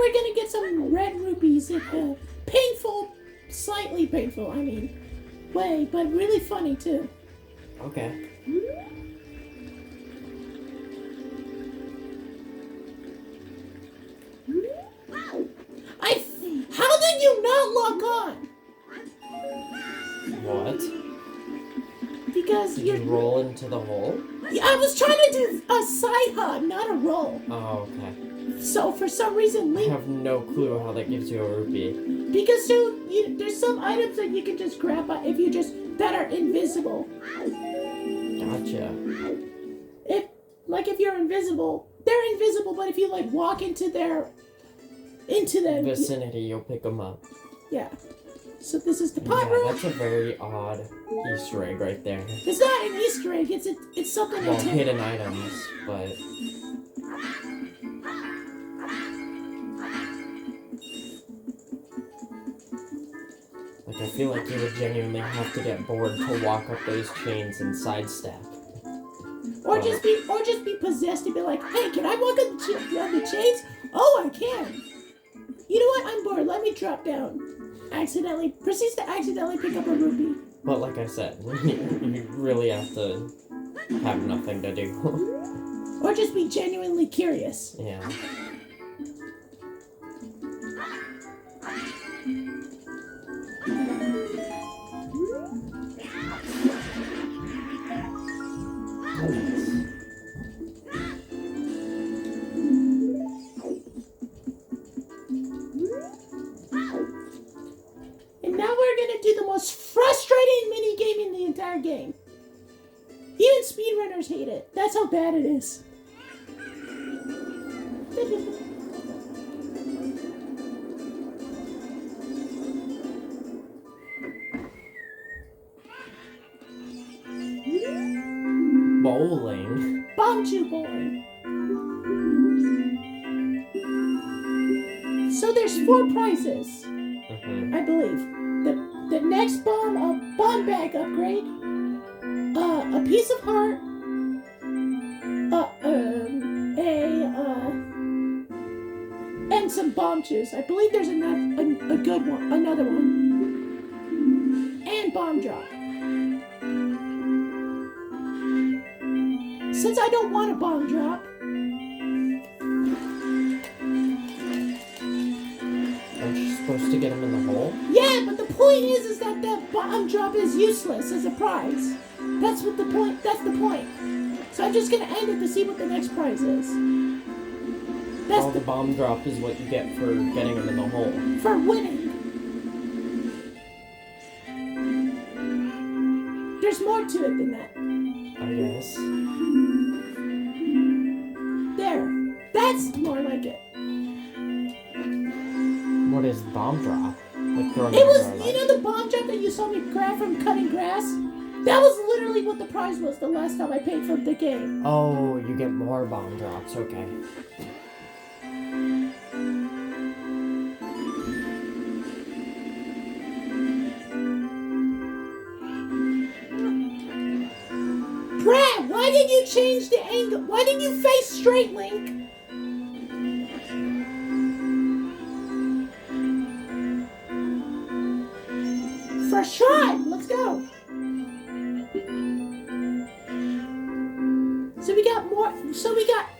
we're gonna get some red rupees in a painful, slightly painful, way, but really funny too. Okay. How did you not lock on? What? Because Did you roll into the hole? I was trying to do a side hug, not a roll. Oh, okay. So for some reason, I have no clue how that gives you a rupee. Because there's some items that you can just grab that are invisible. Gotcha. If you're invisible, they're invisible, but if you walk into the vicinity, you'll pick them up. Yeah. So this is the pot room. That's a very odd Easter egg right there. It's not an Easter egg. It's something. Well, hidden items, but. I feel like you would genuinely have to get bored to walk up those chains and sidestep. Or just be possessed and be like, hey, can I walk on the chains? Oh, I can. You know what? I'm bored. Let me drop down. Proceeds to accidentally pick up a rupee. But like I said, you really have to have nothing to do. Or just be genuinely curious. Yeah. And now we're gonna do the most frustrating mini game in the entire game. Even speedrunners hate it. That's how bad it is. Bowling. Bonju bowling. So there's 4 prizes, I believe. The next bomb bag upgrade, a piece of heart, and some bomb juice. I believe there's another one, and bomb drop. Since I don't want a bomb drop, aren't you supposed to get them in the hole? yeah, but the point is that the bomb drop is useless as a prize. That's the point. So I'm just gonna end it to see what the next prize is. The bomb drop is what you get for getting them in the hole. For winning. There's more to it than that. I guess. There. That's more like it. What is bomb drop? Like throwing It was, it you know the bomb drop that you saw me grab from cutting grass? That was literally what the prize was the last time I paid for the game. Oh, you get more bomb drops, okay. Brad, why did you change the angle? Why didn't you face straight, Link? First try! Let's go!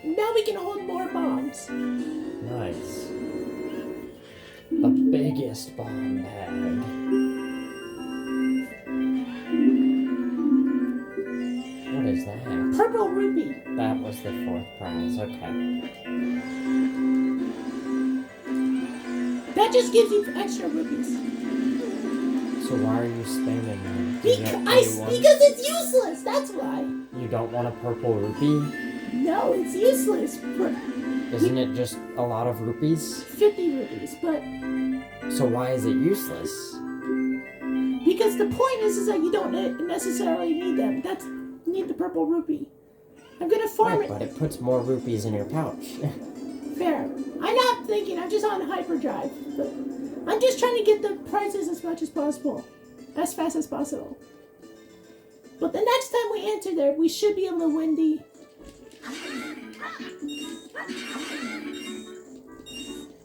Now we can hold more bombs. Nice. The biggest bomb bag. What is that? Purple rupee. That was the 4th prize, okay. That just gives you extra rupees. So why are you spamming them? Because it's useless, that's why. You don't want a purple rupee? No, it's useless. Isn't it just a lot of rupees? 50 rupees, but... So why is it useless? Because the point is that you don't necessarily need them. Need the purple rupee. I'm gonna farm it. But it puts more rupees in your pouch. Fair. I'm not thinking, I'm just on hyperdrive. But I'm just trying to get the prizes as much as possible. As fast as possible. But the next time we enter there, we should be able to win the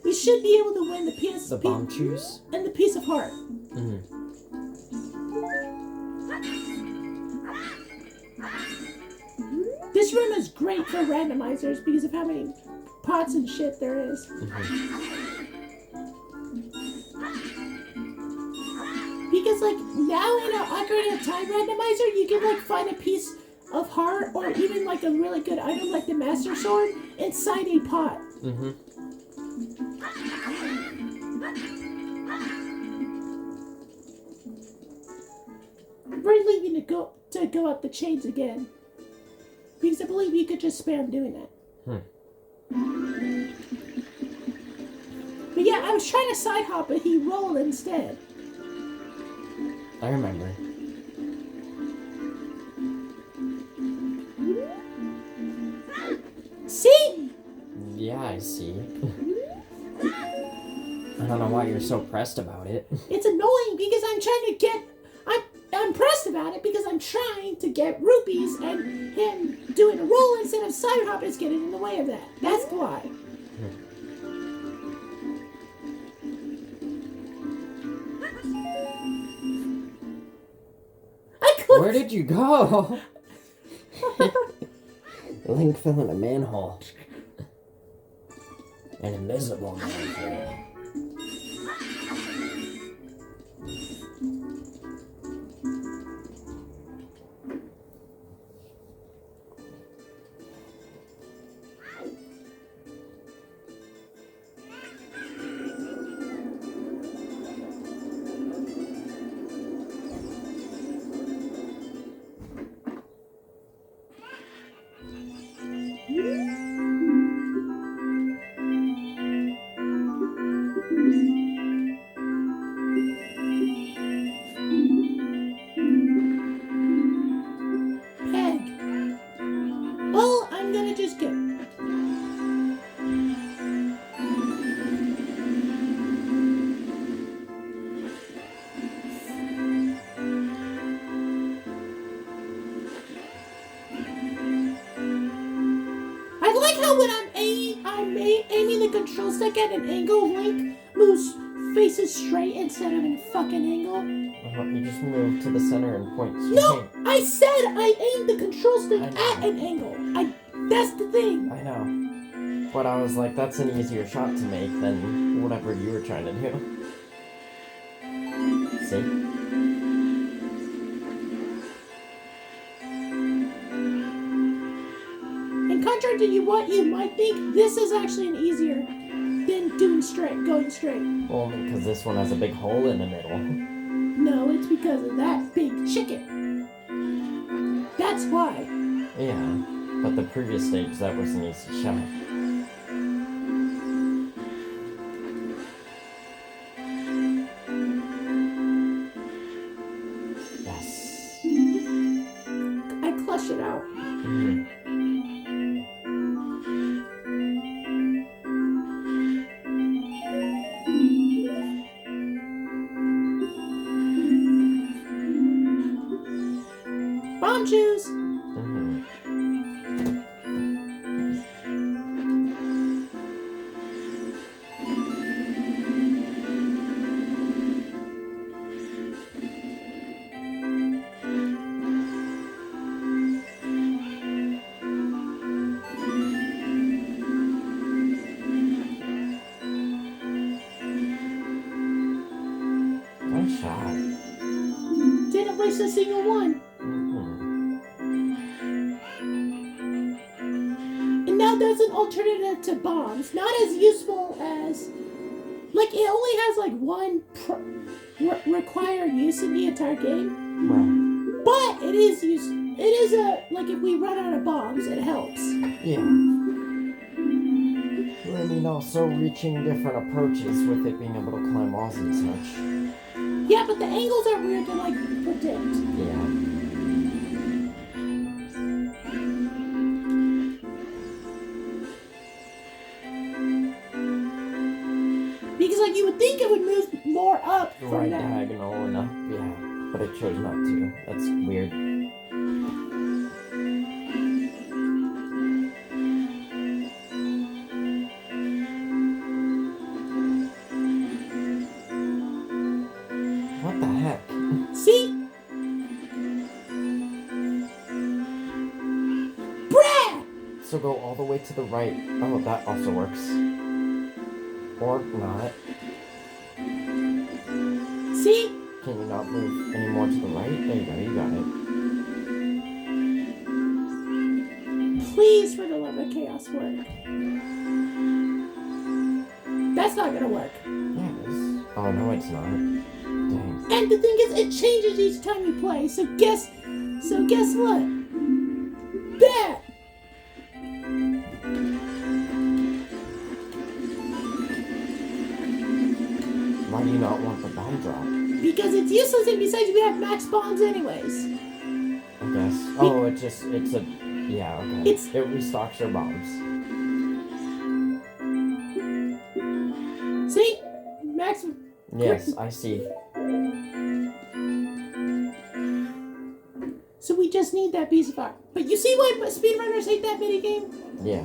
we should be able to win the piece. The bomb juice? And the piece of heart. Mm. This room is great for randomizers because of how many pots and shit there is. Because like now in an Ocarina of Time randomizer, you can like find a piece of heart or even like a really good item like the Master Sword inside a pot. We're leaving to go up the chains again. Because I believe you could just spam doing that. But yeah, I was trying to side hop, but he rolled instead. I remember. See? Yeah, I see. I don't know why you're so pressed about it. It's annoying because I'm trying to get... I'm pressed about it because I'm trying to get rupees and him doing a roll instead of side hop is getting in the way of that. That's why. Where did you go? Link fell in a manhole. An invisible manhole. Control stick at an angle, Link moves faces straight instead of in a fucking angle. You just move to the center and point straight. No, I said I aimed the control stick at an angle. That's the thing. I know. But I was like, that's an easier shot to make than whatever you were trying to do. See? In contrary to what you might think, this is actually an easier than going straight. Only because this one has a big hole in the middle. No, it's because of that big chicken. That's why. Yeah, but the previous stage, that was an easy shot. Yes. I clutched it out. Bomb juice! Nice shot. Didn't waste a single one. And now there's an alternative to bombs. Not as useful as... Like, it only has, like, one required use in the entire game. Right. But it is like, if we run out of bombs, it helps. Yeah. I mean, also reaching different approaches with it being able to climb walls and such. Yeah, but the angles are weird to, like, predict. Yeah. Because, like, you would think it would move more up from Right that. diagonal and up, yeah. But it chose not to. That's weird. So go all the way to the right. Oh, that also works. Or not. See? Can you not move any more to the right? There you go, you got it. Please, for the love of chaos, work. That's not gonna work. Yeah, it is. Oh, no, it's not. Dang. And the thing is, it changes each time you play. So guess what? That! Why do you not want the bomb drop? Because it's useless, and besides, we have max bombs anyways. I guess. Oh, it's a... Yeah, okay. It restocks your bombs. See? Max... Yes, I see. So we just need that piece of art. But you see why speedrunners hate that minigame? Yeah.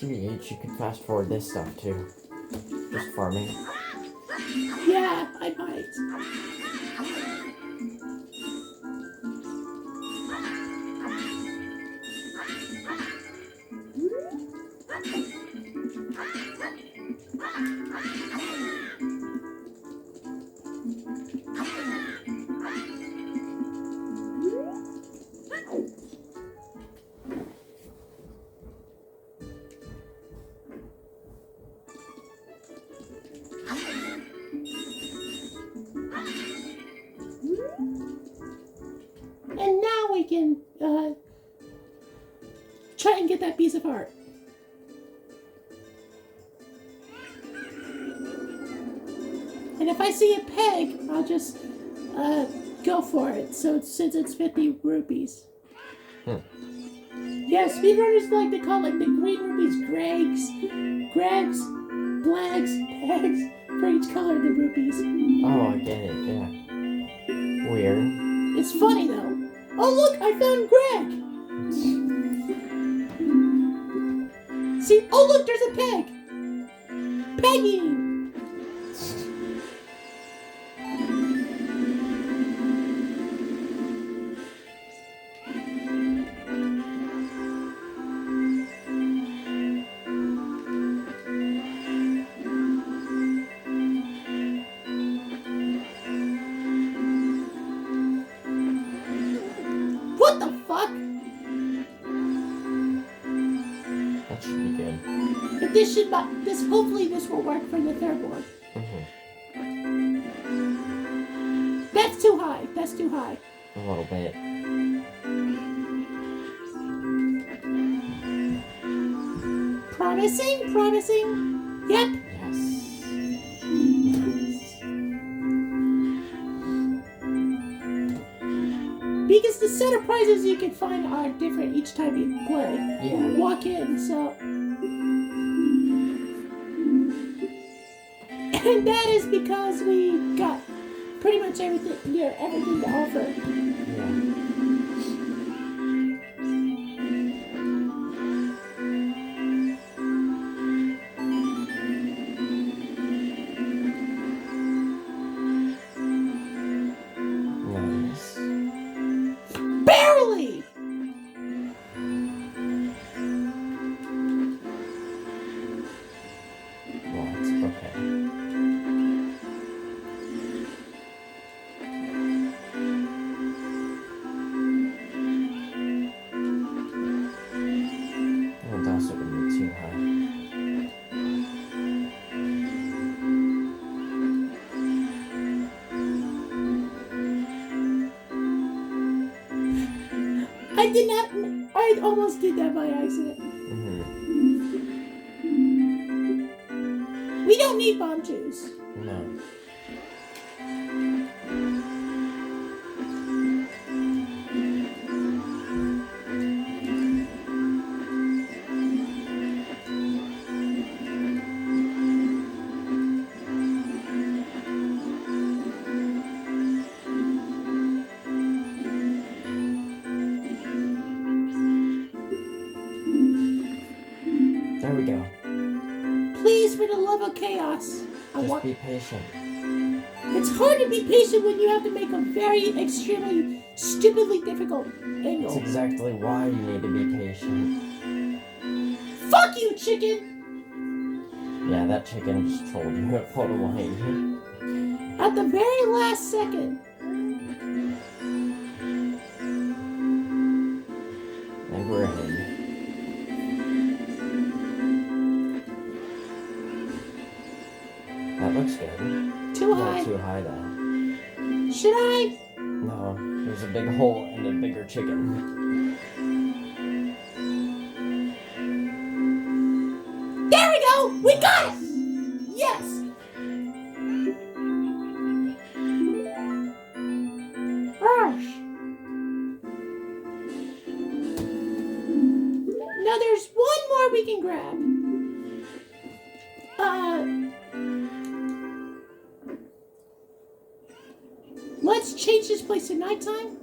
TBH, you can fast forward this stuff too. Just farming. Yeah, I might. And now we can try and get that piece of art. And if I see a peg, I'll just go for it. So since it's 50 rupees. Yeah, speedrunners like to call like the green rupees Gregs, Blacks, Pegs for each color of the rupees. Oh, I get it, yeah. Weird. It's funny though. Oh look, I found Greg! See, oh look, there's a peg! Pegging! What the fuck? That should be good. But hopefully this will work for the third one. That's too high. That's too high. A little bit. Promising, promising. Yep. Yes. Because the set of prizes you can find are different each time you play. Yeah. You walk in, so. And that is because we got pretty much everything to offer. Yeah. Nice. I did not. I almost did that by accident. We don't need bomb juice. No. There we go. Please, for the love of chaos. Just be patient. It's hard to be patient when you have to make a very extremely stupidly difficult angle. That's exactly why you need to be patient. Fuck you, chicken! Yeah, that chicken just told you it pulled away. At the very last second. And we're in. That looks good. Too high. Not too high though. Should I? No, there's a big hole and a bigger chicken. There we go! We got it! Yes! Gosh. Now there's one more we can grab. Let's change this place to nighttime.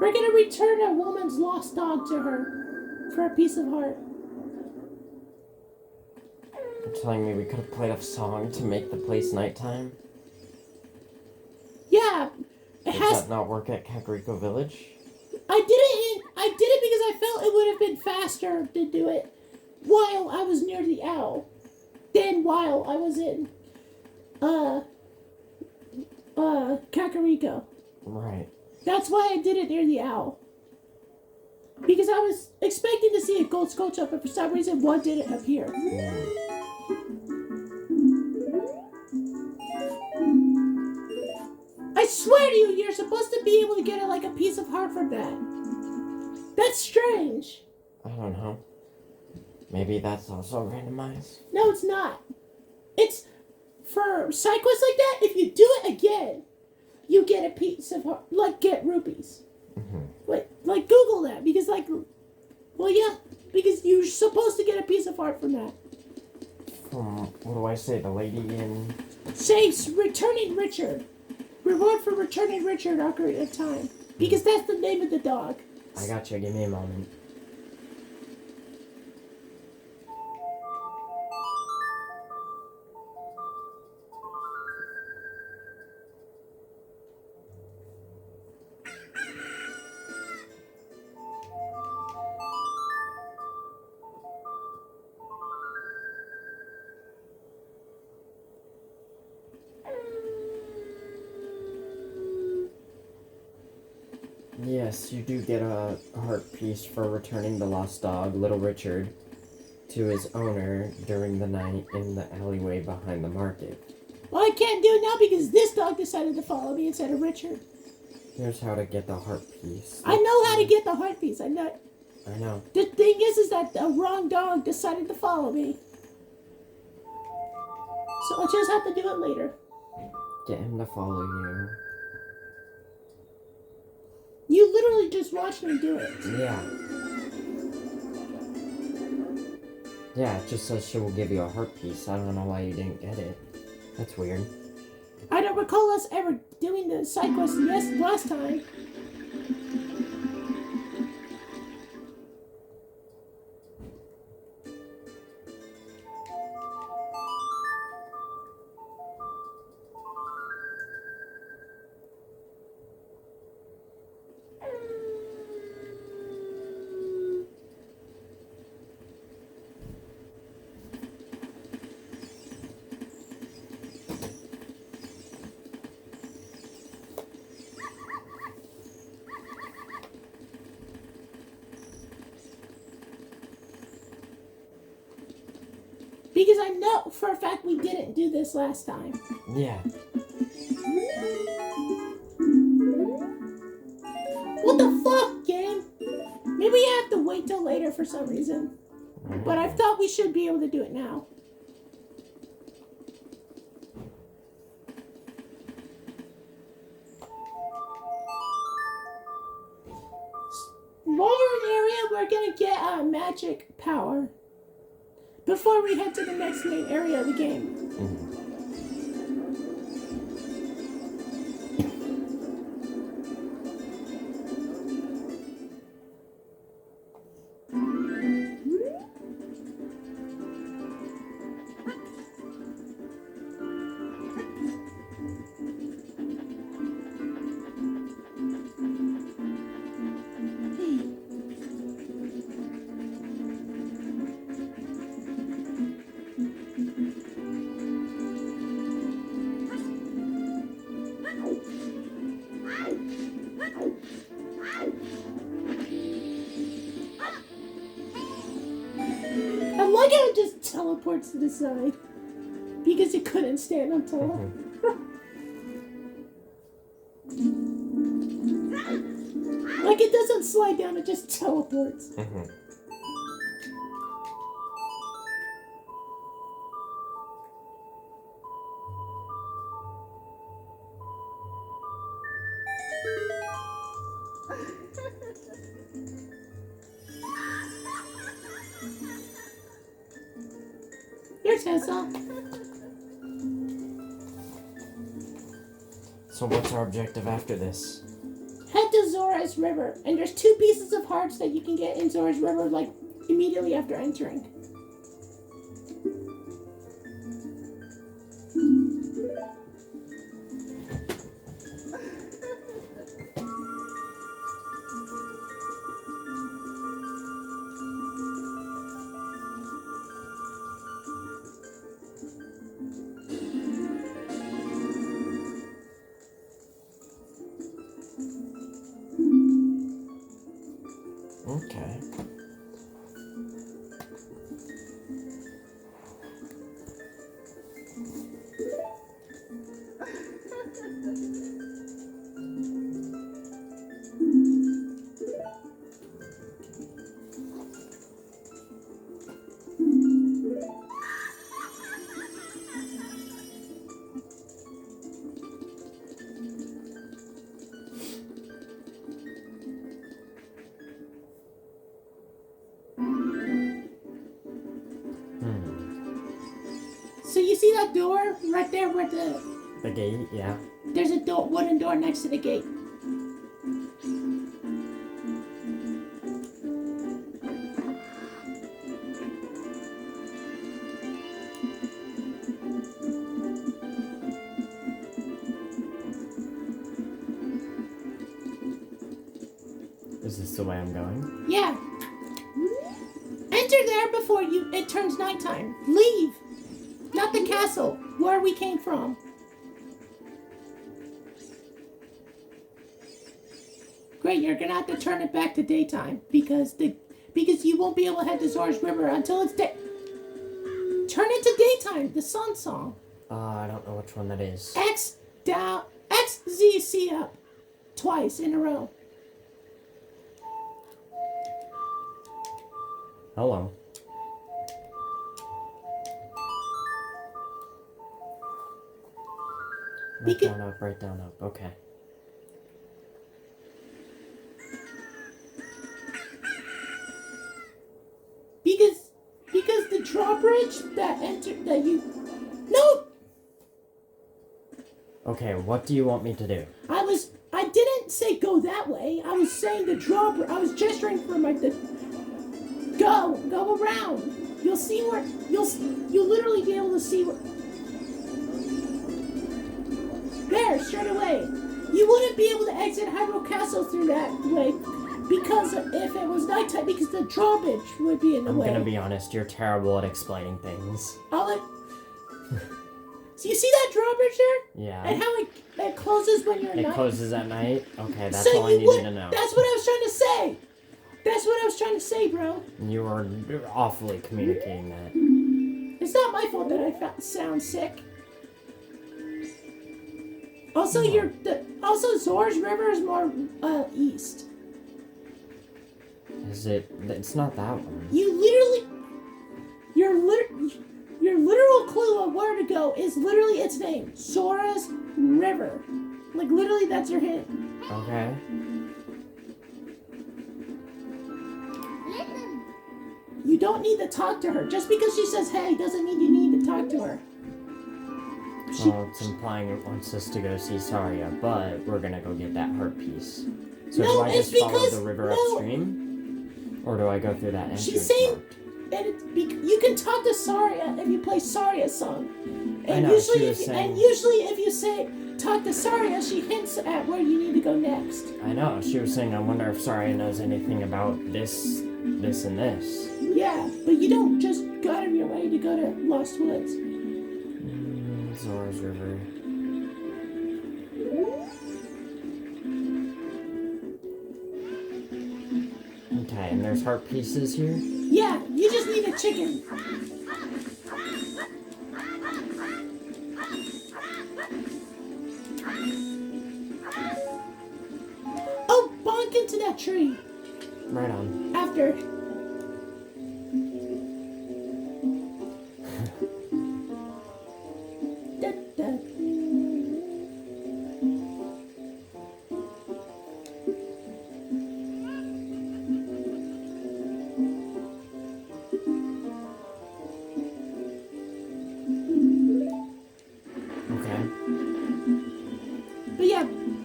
We're gonna return a woman's lost dog to her for a piece of heart. You're telling me we could have played a song to make the place nighttime? Yeah, Does that not work at Kakariko Village? I did it because I felt it would have been faster to do it while I was near the owl than while I was in Kakariko. Right. That's why I did it near the owl. Because I was expecting to see a gold sculpture up, but for some reason one didn't appear. I swear to you, you're supposed to be able to get a piece of heart from that. That's strange. I don't know. Maybe that's also randomized? No, it's not. It's for side quests like that, if you do it again, you get a piece of heart, get rupees. Like Google that, because because you're supposed to get a piece of heart from that. From, what do I say, the lady in... Say, returning Richard. Reward for returning Richard Ocarina of Time. Because that's the name of the dog. I gotcha, give me a moment. Yes, you do get a heart piece for returning the lost dog, Little Richard, to his owner during the night in the alleyway behind the market. Well, I can't do it now because this dog decided to follow me instead of Richard. Here's how to get the heart piece. I know how to get the heart piece. I know. The thing is that the wrong dog decided to follow me. So I'll just have to do it later. Get him to follow you. You literally just watched me do it. Yeah. Yeah, it just says she will give you a heart piece. I don't know why you didn't get it. That's weird. I don't recall us ever doing the side quest last time. Because I know for a fact we didn't do this last time. Yeah. later for some reason. But I thought we should be able to do it now. While we're in the area, we're gonna get magic power before we head to the next main area of the game. I like how it just teleports to the side because it couldn't stand on top. Like it doesn't slide down, it just teleports. Here's Tessa. So what's our objective after this? Head to Zora's River, and there's 2 pieces of hearts that you can get in Zora's River, like, immediately after entering. Okay. So you see that door right there where The gate, yeah. there's a door, wooden door next to the gate. Is this the way I'm going? Yeah. Enter there before it turns nighttime. Leave. Not the castle, where we came from. Great, you're gonna have to turn it back to daytime because you won't be able to head to Zora's River until it's day. Turn it to daytime. The sun song. I don't know which one that is. X down, X Z C up, twice in a row. Hello. Right down up, right down up. Okay. Because the drawbridge that you no. Okay, what do you want me to do? I didn't say go that way. I was saying the drawbridge. I was gesturing for go around. You'll see where you'll literally be able to see where. There, straight away. You wouldn't be able to exit Hyrule Castle through that way because if it was nighttime, because the drawbridge would be in the way. I'm gonna be honest, you're terrible at explaining things. So you see that drawbridge there? Yeah. And how it closes when you're at night? It closes at night? Okay, that's all I needed to know. That's what I was trying to say. That's what I was trying to say, bro. You were awfully communicating that. It's not my fault that I sound sick. Also, also Zora's River is more east. is it? It's not that one. Your literal clue of where to go is literally its name, Sora's River. Like literally, that's your hint. Okay. You don't need to talk to her. Just because she says hey doesn't mean you need to talk to her. Well, it's implying it wants us to go see Saria, but we're gonna go get that heart piece. So do I just follow the river upstream? Or do I go through that entrance? She's saying that you can talk to Saria if you play Saria's song. And I know, usually usually if you say talk to Saria, she hints at where you need to go next. I know, she was saying I wonder if Saria knows anything about this, and this. Yeah, but you don't just go out of your way to go to Lost Woods. Zora's River. Okay, and there's heart pieces here? Yeah, you just need a chicken. Oh, bonk into that tree. Right on. After.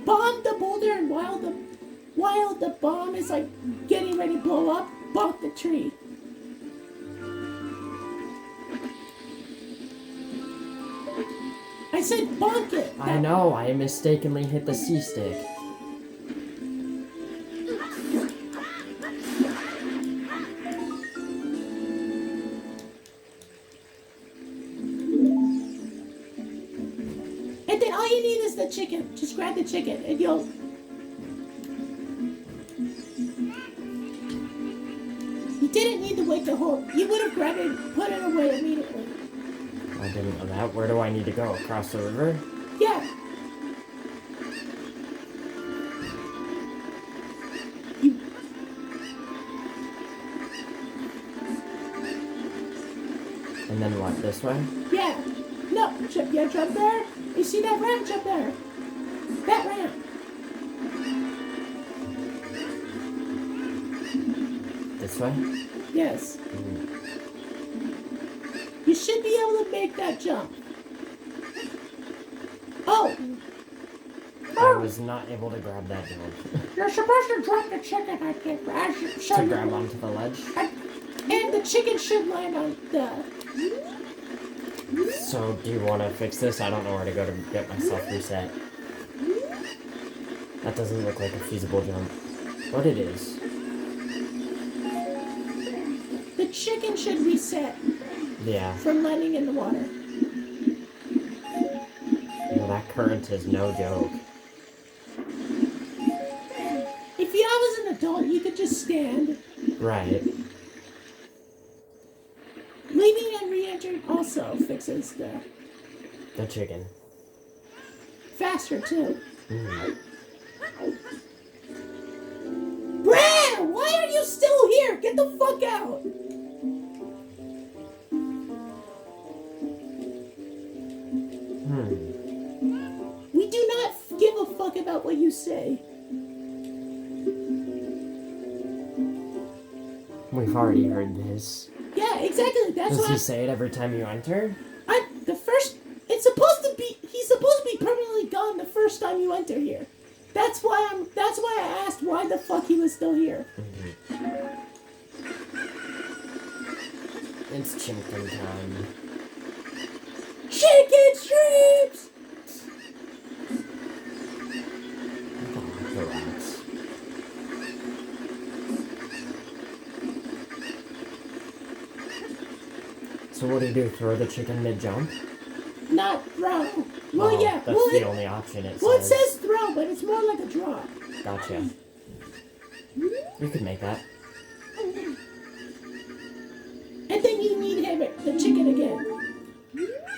Bomb the boulder, and while the bomb is like getting ready to blow up, bonk the tree. I said bonk it. I know, I mistakenly hit the C stick. And then all you need is the chicken. Just grab the chicken and you'll... You didn't need to wait the whole... You would have grabbed it and put it away immediately. I didn't know that. Where do I need to go? Across the river? Yeah. And then what? This way? Yeah. No, jump there. You see that ramp? Jump there. That ramp. This way? Yes. You should be able to make that jump. Oh! I was not able to grab that jump. You're supposed to drop the chicken, I think. To grab onto the ledge? And the chicken should land on the... So, do you want to fix this? I don't know where to go to get myself reset. That doesn't look like a feasible jump. But it is. The chicken should reset. Yeah. From landing in the water. Well, that current is no joke. If I was an adult, you could just stand. Right. Leaving and re-entering also fixes the chicken. Faster, too. Mm. Brad, why are you still here? Get the fuck out! We do not give a fuck about what you say. We've already heard this. Yeah, exactly. That's Does why. he say it every time you enter? It's supposed to be. He's supposed to be permanently gone the first time you enter here. That's why I asked why the fuck he was still here. It's chicken time. Chicken strips! Oh, relax. So what do you do? Throw the chicken mid-jump? Not throw. Well, yeah. That's the only option it says. Well, it says throw, but it's more like a drop. Gotcha. You could make that. And then you need the chicken again.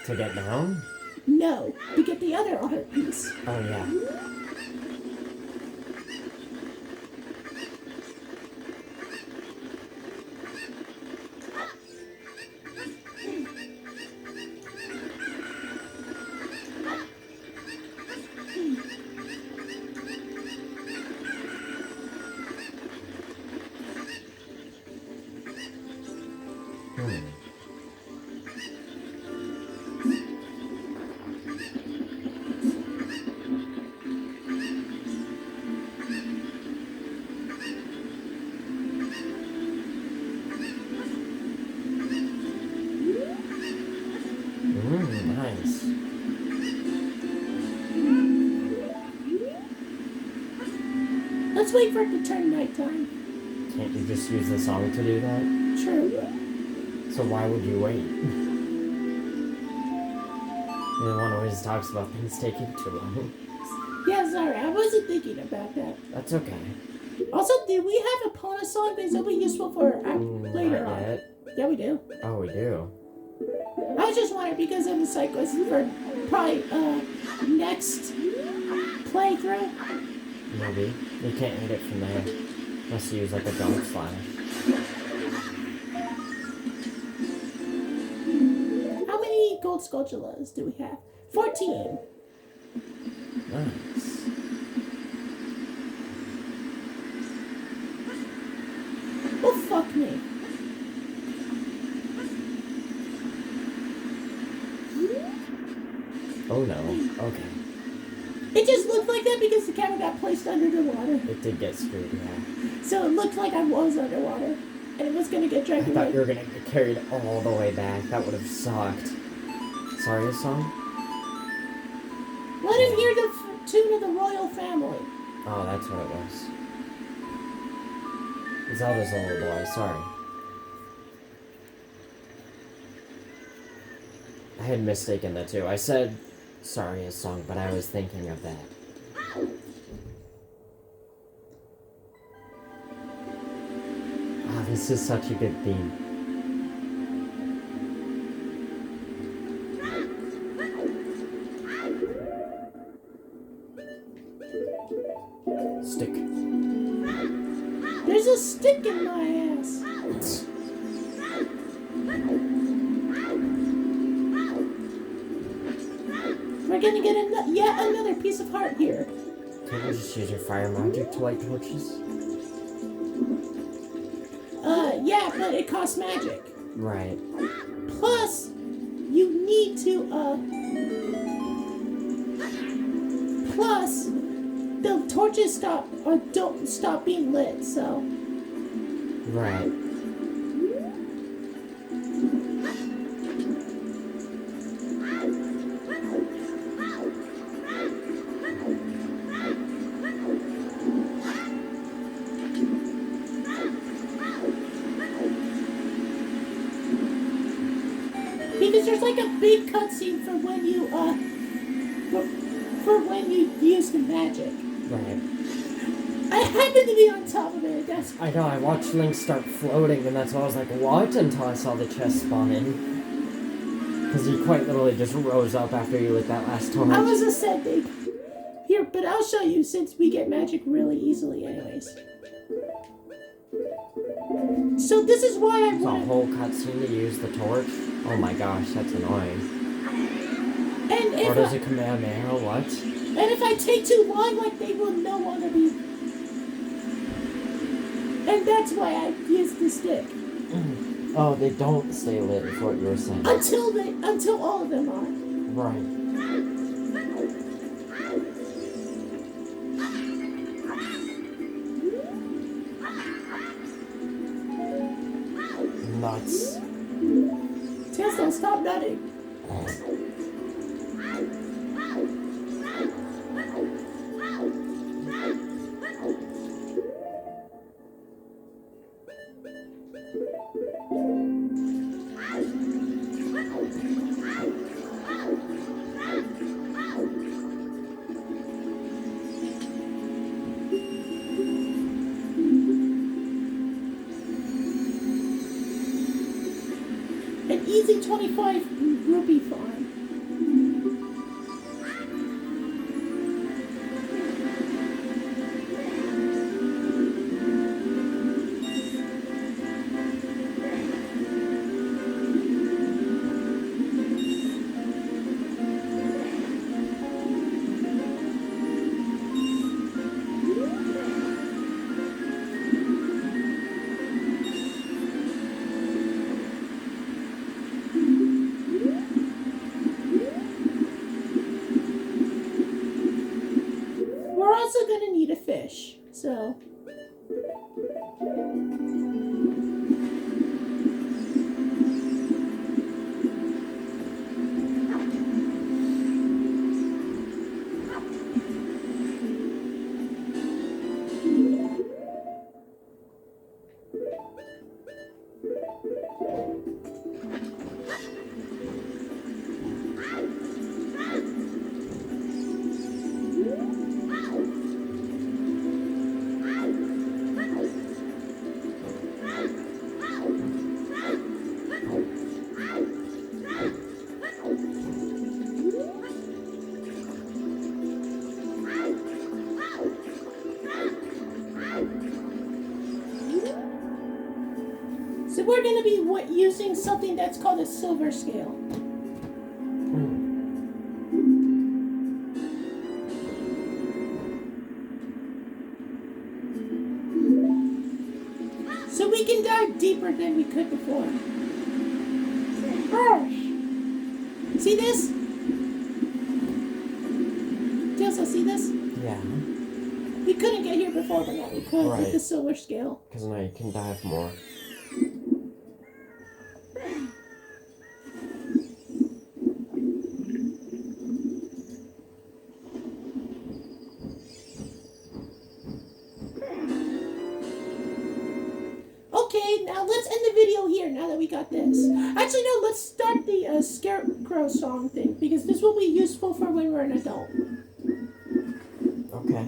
To get down? No, to get the other heart piece. Oh, yeah. Nice. Let's wait for it to turn nighttime. Can't you just use the song to do that? True. So why would you wait? The one always talks about things taking too long. Yeah, sorry, I wasn't thinking about that. That's okay. Also, do we have a Pona song? Because it'll be useful for later Not on. yet. Yeah, we do. Oh, we do. I was just wondering because of the cyclist for probably next playthrough. Maybe. You can't hit it from there. Unless you use like a jump slash. How many gold Skulltulas do we have? 14. Nice. Oh, fuck me. Oh no. Okay. It just looked like that because the camera got placed under the water. It did get screwed, yeah. So it looked like I was underwater. And it was going to get I dragged away. thought you were gonna get carried all the way back. That would have sucked. Sorry, a song? Let him hear the tune of the royal family. Oh, that's what it was. Zelda's a little boy, sorry. I had mistaken that too. I said sorry, a song, but I was thinking of that. Ah, this is such a good theme. Stick. There's a stick in my ass. We're gonna get yet another piece of heart here. Can't you just use your fire magic to light torches? Yeah, but it costs magic. Right. Plus, you need to, plus, the torches don't stop being lit, so. Right. Because there's like a big cutscene for when you, for when you use the magic. Right. I happen to be on top of it, that's... I know, I watched Link start floating, and that's why I was like, what? Until I saw the chest spawn in. Because he quite literally just rose up after you lit that last torch. I was a setback. Here, but I'll show you since we get magic really easily anyways. So this is why I There's a want... whole cutscene to use the torch? Oh my gosh, that's annoying. And if Or does it Kamehameha, what? And if I take too long, like, they will no longer be... And that's why I use the stick. Oh, they don't stay lit, is what you were saying. Until all of them are. Right. Nuts. Tesla, stop nutting. An easy 25 rupee farm. We're also gonna need a fish, so. using something that's called a silver scale. So we can dive deeper than we could before. See this? Do you also see this? Yeah. We couldn't get here before, but now we could with Right. the silver scale. Because now you can dive more. Okay, now let's end the video here now that we got this. Actually, no, let's start the Scarecrow song thing, because this will be useful for when we're an adult. Okay.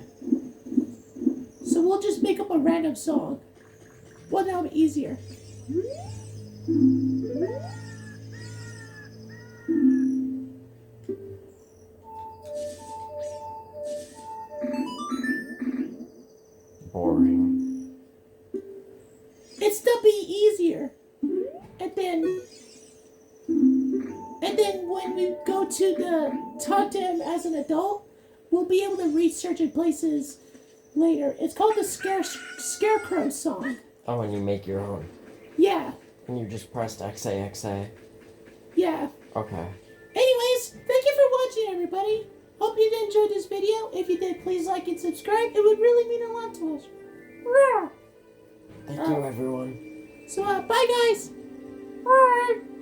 So we'll just make up a random song. Well, that'll be easier. Boring. It's to be easier. And then when we go to talk to him as an adult, we'll be able to research in places later. It's called the Scarecrow song. Oh, and you make your own. Yeah. And you just pressed XAXA. Yeah. Okay. Anyways, thank you for watching, everybody. Hope you did enjoy this video. If you did, please like and subscribe. It would really mean a lot to us. Thank you, everyone. So, bye, guys. Bye.